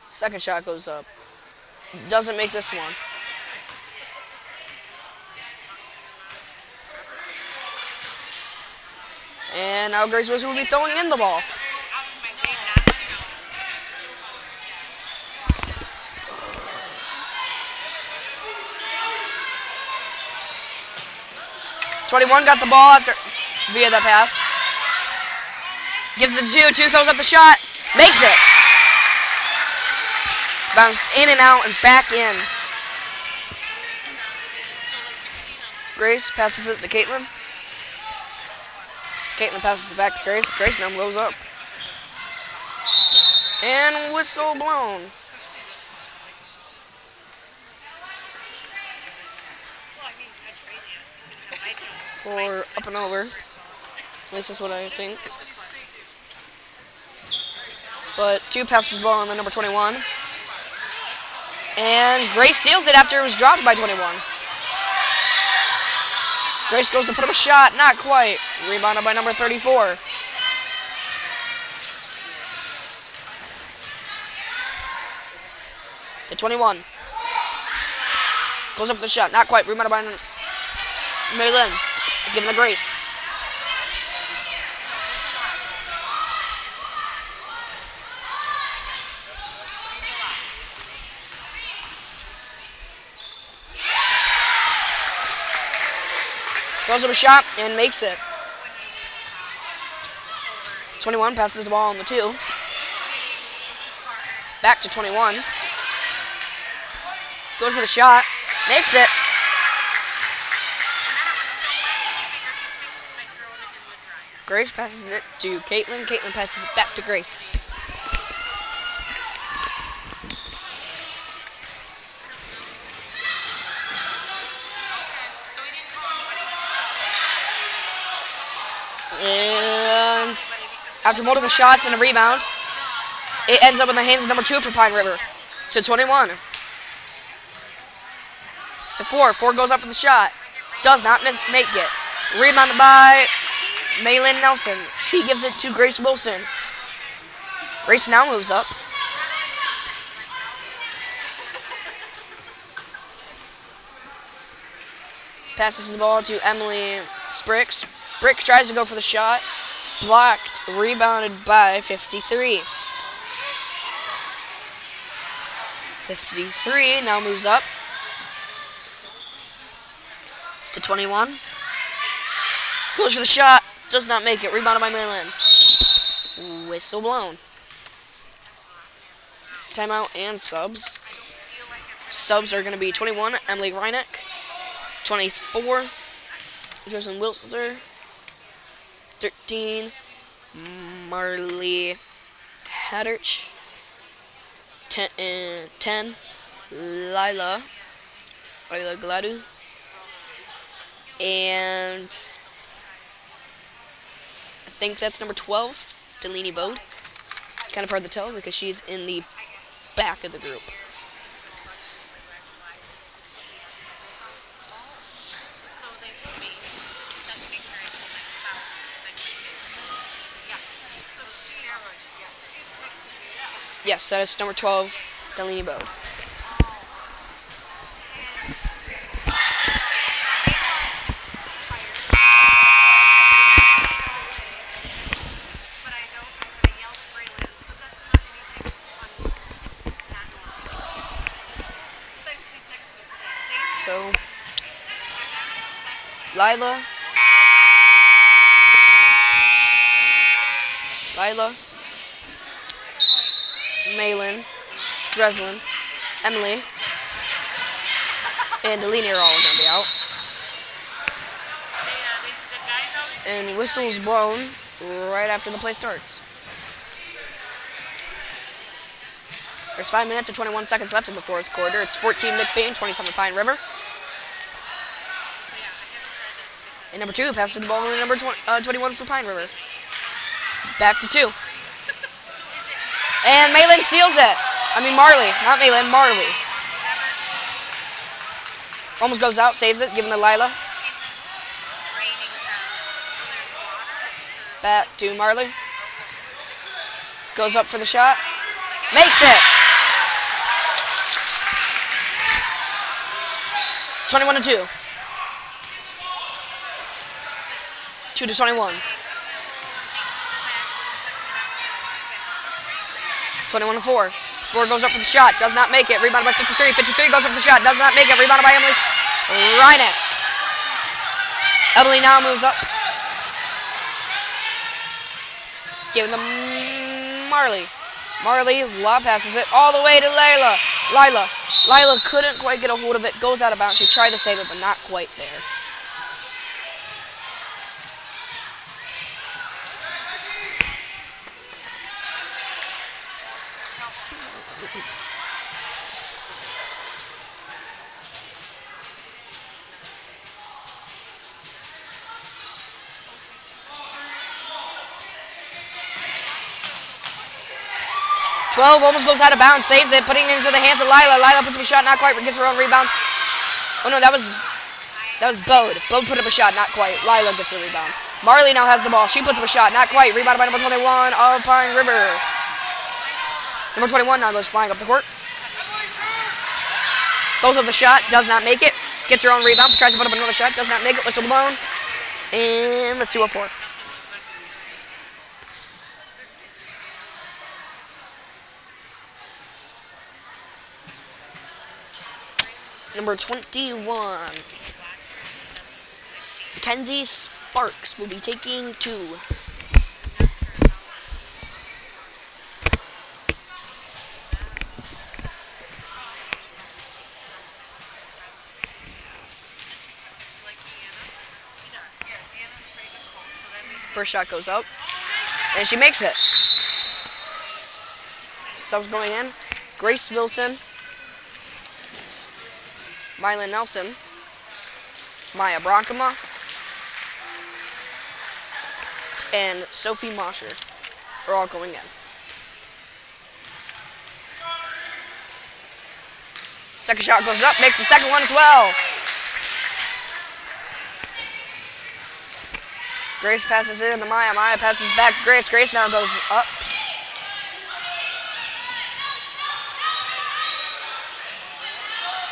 Second shot goes up. Doesn't make this one. And now Grace Wilson will be throwing in the ball. 21 got the ball after via that pass. Gives the 2 throws up the shot. Makes it. Bounced in and out and back in. Grace passes it to Caitlin. Caitlin passes it back to Grace. Grace now blows up. And whistle blown. For up and over. At least that's what I think. But 2 passes the ball on the number 21. And Grace steals it after it was dropped by 21. Grace goes to put up a shot. Not quite. Rebounded by number 34. To 21. Goes up the shot. Not quite. Rebounded by Maylin. Giving the Grace. Throws up a shot and makes it. 21 passes the ball on the 2. Back to 21. Goes for the shot. Makes it. Grace passes it to Caitlin. Caitlin passes it back to Grace. And after multiple shots and a rebound, it ends up in the hands of number 2 for Pine River. To 21. To 4. 4 goes up for the shot. Does not make it. Rebounded by Maylin Nelson. She gives it to Grace Wilson. Grace now moves up. Passes the ball to Emily Spricks. Spricks tries to go for the shot. Blocked. Rebounded by 53. 53 now moves up to 21. Goes for the shot. Does not make it. Rebounded by Maylin. Whistle blown. Timeout and subs. Subs are going to be 21, Emily Reineck. 24, Jocelyn Wilster. 13, Marley Hadderch. 10, Lila Gladu. And I think that's number 12, Delaney Bode. Kind of hard to tell because she's in the back of the group. Yes, that is number 12, Delaney Bowe. But I know I said I yelled at Braylon, but that's not anything on that line. Then she texted me today. So, Lila, Malin, Dreslin, Emily, and Delaney are all going to be out. The guys always And whistle's blown right after the play starts. There's 5 minutes and 21 seconds left in the fourth quarter. It's 14 McBain, 27 Pine River. And number 2 passes the ball to number 21 for Pine River. Back to 2. And Malin steals it. Marley. Not Malin, Marley. Almost goes out, saves it, giving to Lila. Back to Marley. Goes up for the shot. Makes it. 21-2. 2-21. 21-4. 4 goes up for the shot. Does not make it. Rebounded by 53. 53 goes up for the shot. Does not make it. Rebounded by Emily Reinert. Emily now moves up. Giving them Marley. Marley lob passes it all the way to Lila. Lila couldn't quite get a hold of it. Goes out of bounds. She tried to save it, but not quite there. Twelve almost goes out of bounds, saves it, putting it into the hands of Lila. Lila puts up a shot, not quite, gets her own rebound. Oh no, that was Bode. Bode put up a shot, not quite. Lila gets the rebound. Marley now has the ball. She puts up a shot, not quite. Rebounded by number 21 of Pine River. Number 21 now goes flying up the court. Throws up the shot, does not make it. Gets her own rebound, tries to put up another shot, does not make it. Whistle blown. And let's see what for. Number 21, Kenzie Sparks will be taking 2. First shot goes up, and she makes it. Subs going in. Grace Wilson, Mylan Nelson, Maya Bronkema, and Sophie Mosher are all going in. Second shot goes up, makes the second one as well. Grace passes it into Maya. Maya passes back to Grace. Grace now goes up.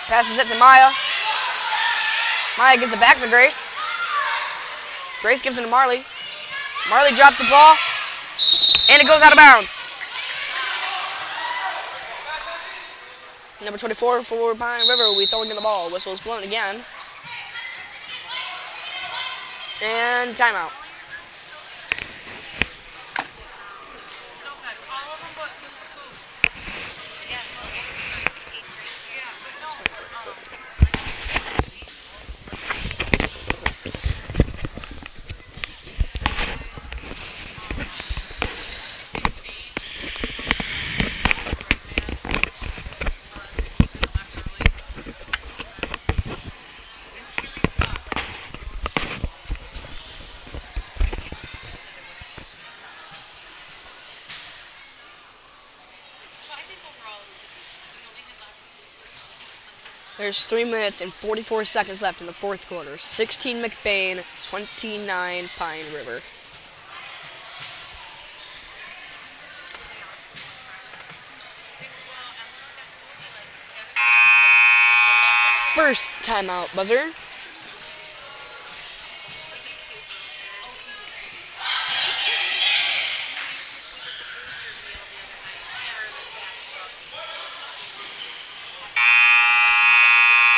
Passes it to Maya. Maya gives it back to Grace. Grace gives it to Marley. Marley drops the ball, and it goes out of bounds. Number 24 for Pine River will be throwing in the ball. Whistle is blown again. And timeout. There's 3 minutes and 44 seconds left in the fourth quarter. 16 McBain, 29 Pine River. first timeout buzzer.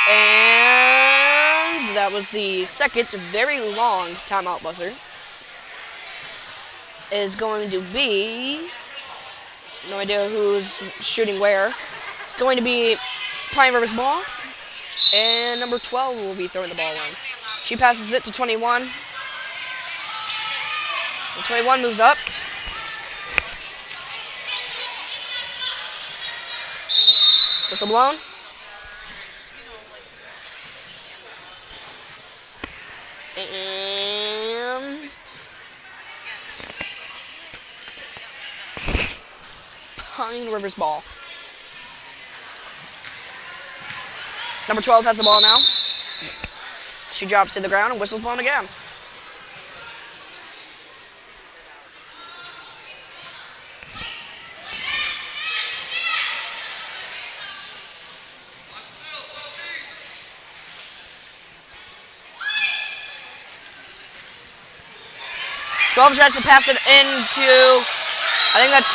And that was the second very long timeout buzzer. Is going to be, no idea who's shooting where. It's going to be Pine River's ball. And number 12 will be throwing the ball in. She passes it to 21. And 21 moves up. Whistle blown. And Pine River's ball. Number 12 has the ball now. She drops to the ground and whistles blown again. Twelve tries to pass it into, I think that's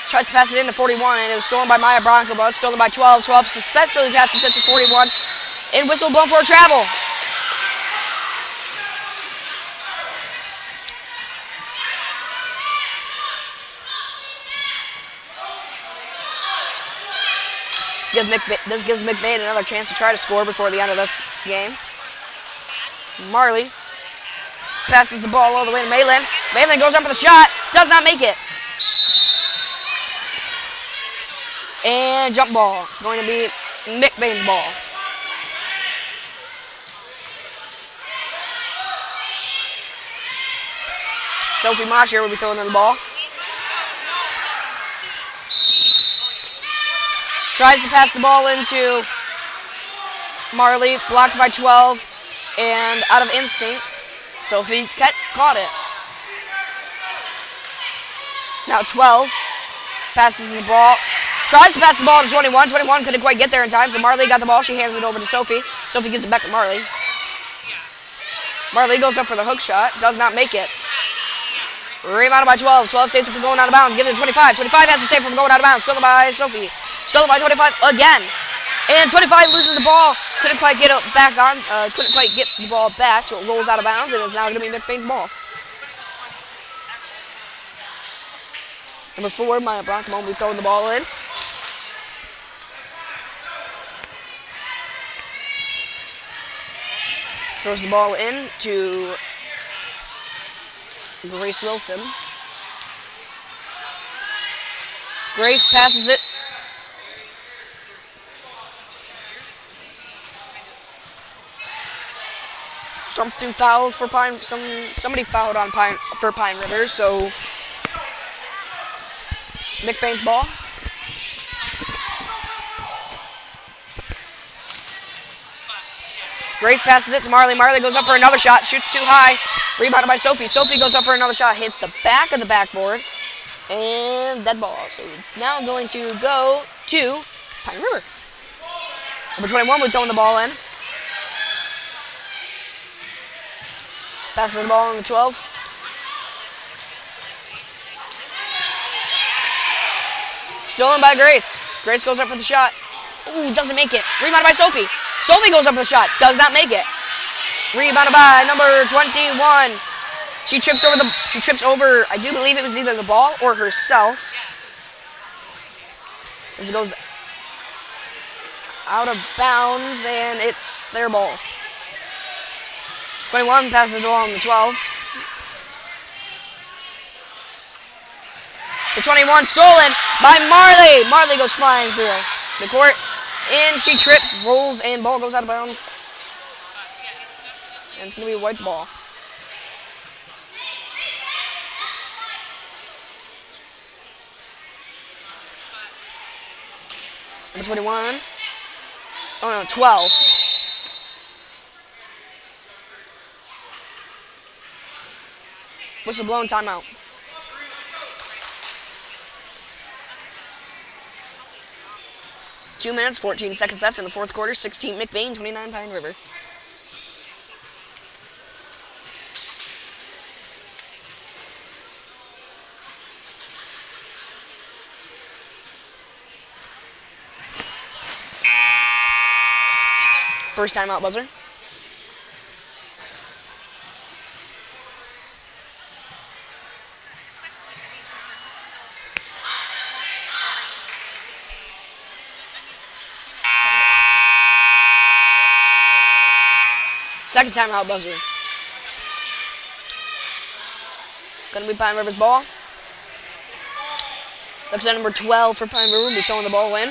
tries to pass it into 41, and it was stolen by Maya Bronkova, stolen by 12. 12 successfully passes it to 41, and whistle blown for a travel. This gives McBain another chance to try to score before the end of this game. Marley passes the ball all the way to Malin. Malin goes up for the shot, does not make it. And jump ball. It's going to be McBain's ball. Sophie Mosher will be throwing in the ball. Tries to pass the ball into Marley, blocked by 12, and out of instinct, Sophie caught it. Now 12 passes the ball. Tries to pass the ball to 21. 21 couldn't quite get there in time, so Marley got the ball. She hands it over to Sophie. Sophie gives it back to Marley. Marley goes up for the hook shot. Does not make it. Rebounded by 12. 12 saves it from going out of bounds. Gives it to 25. 25 has to save from going out of bounds. Stolen by Sophie. Stolen by 25 again. And 25 loses the ball. Couldn't quite get it back on. Couldn't quite get the ball back, so it rolls out of bounds, and it's now going to be McBain's ball. Number 4, Maya Bronkova will be throwing the ball in. Throws the ball in to Grace Wilson. Grace passes it. Something fouled for Pine. Somebody fouled on Pine River. So McBain's ball. Grace passes it to Marley. Marley goes up for another shot. Shoots too high. Rebounded by Sophie. Sophie goes up for another shot. Hits the back of the backboard. And dead ball. So it's now going to go to Pine River. Number 21 with throwing the ball in. Passes the ball on the 12. Stolen by Grace. Grace goes up for the shot. Ooh, doesn't make it. Rebounded by Sophie. Sophie goes up for the shot. Does not make it. Rebounded by number 21. She trips over, I do believe it was either the ball or herself. As it goes out of bounds, and it's their ball. 21 passes the ball on the 12. The 21 stolen by Marley. Marley goes flying through the court, and she trips, rolls, and ball goes out of bounds. And it's going to be White's ball. Number 21. Oh no, 12. Whistle blown, timeout. 2 minutes, 14 seconds left in the fourth quarter. 16 McBain, 29 Pine River. First timeout buzzer. Second timeout buzzer. Gonna be Pine River's ball. Looks like number 12 for Pine River will be throwing the ball in.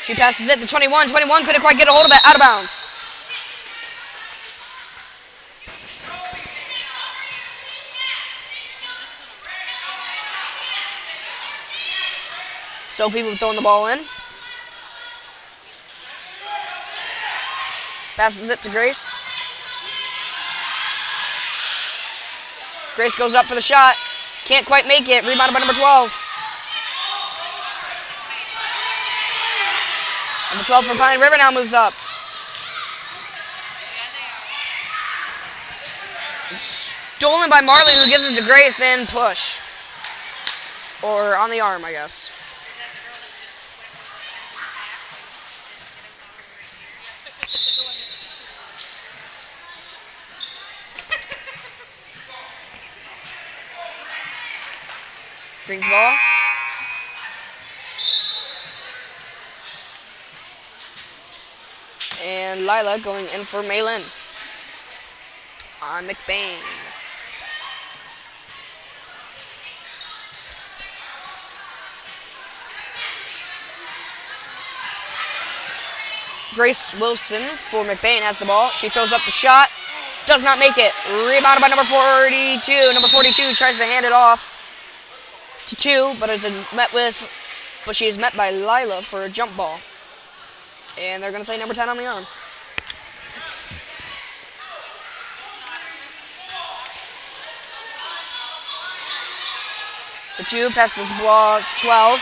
She passes it to 21. 21 couldn't quite get a hold of it. Out of bounds. Sophie will be throwing the ball in. Passes it to Grace. Grace goes up for the shot. Can't quite make it. Rebounded by number 12. Number 12 for Pine River now moves up. Stolen by Marley, who gives it to Grace and push. Or on the arm, I guess. Green's ball. And Lila going in for Malin. On McBain. Grace Wilson for McBain has the ball. She throws up the shot. Does not make it. Rebounded by number 42. Number 42 tries to hand it off to 2, but she is met by Lila for a jump ball. And they're going to say number 10 on the arm. So 2 passes the ball to 12.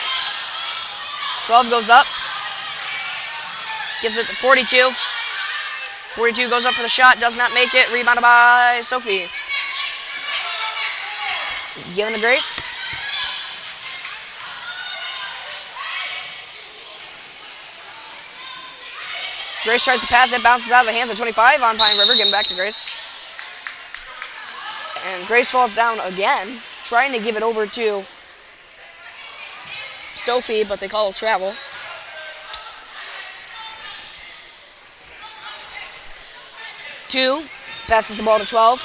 12 goes up. Gives it to 42. 42 goes up for the shot. Does not make it. Rebounded by Sophie. Given to Grace. Grace tries to pass it, bounces out of the hands of 25 on Pine River, giving back to Grace. And Grace falls down again, trying to give it over to Sophie, but they call it travel. Two passes the ball to 12.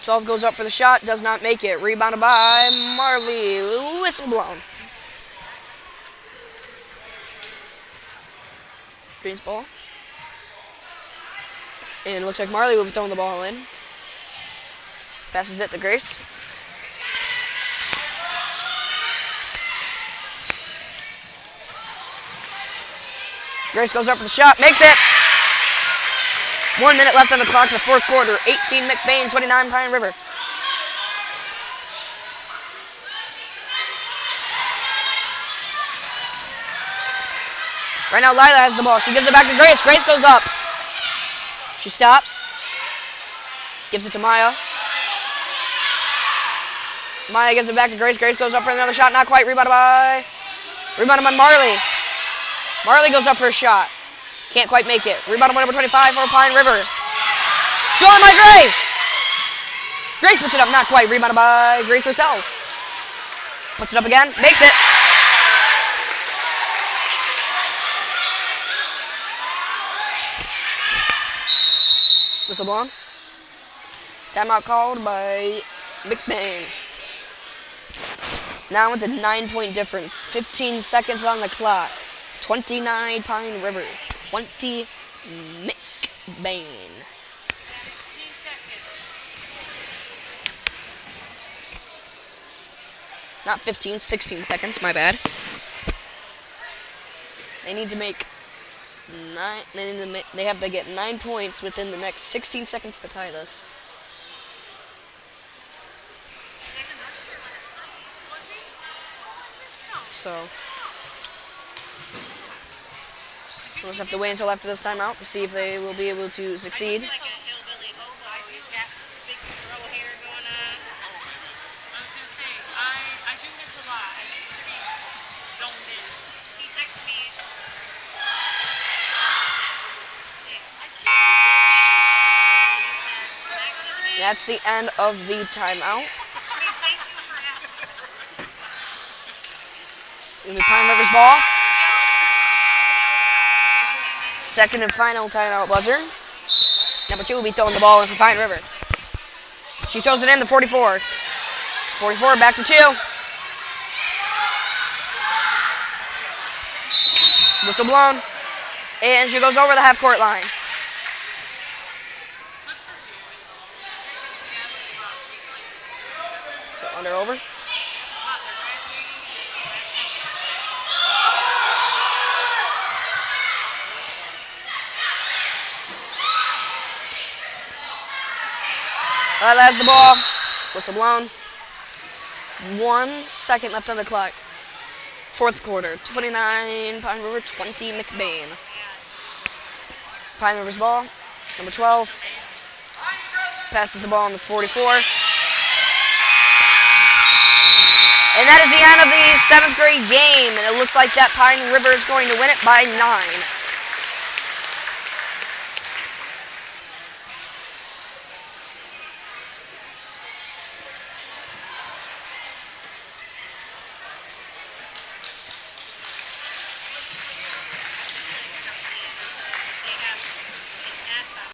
12 goes up for the shot, does not make it. Rebounded by Marley. Whistle blown. Green's ball. And it looks like Marley will be throwing the ball in. Passes it to Grace. Grace goes up for the shot, makes it. 1 minute left on the clock in the fourth quarter. 18 McBain, 29 Pine River. Right now, Lila has the ball. She gives it back to Grace. Grace goes up. She stops. Gives it to Maya. Maya gives it back to Grace. Grace goes up for another shot. Not quite. Rebounded by Marley. Marley goes up for a shot. Can't quite make it. Rebounded by number 25 for Pine River. Stolen by Grace. Grace puts it up. Not quite. Rebounded by Grace herself. Puts it up again. Makes it. Whistle blown. Timeout called by McBain. Now it's a 9-point difference. 15 seconds on the clock. 29 Pine River. 20 McBain. 16 seconds. Not 15, 16 seconds. My bad. They need to make they have to get 9 points within the next 16 seconds to tie this. So we'll just have to wait until after this timeout to see if they will be able to succeed. Like a hillbilly hobo. He's got big curl hair going on. I was gonna say, I do miss a lot. I'm pretty zoned in. He texted me. That's the end of the timeout. It's gonna be Pine River's ball. Second and final timeout buzzer. Number 2 will be throwing the ball in for Pine River. She throws it in to 44. 44 back to 2. Whistle blown. And she goes over the half-court line. So under over. That has the ball. Whistle blown. 1 second left on the clock. Fourth quarter. 29 Pine River, 20 McBain. Pine River's ball. Number 12. Passes the ball on the 44. And that is the end of the 7th grade game. And it looks like that Pine River is going to win it by 9.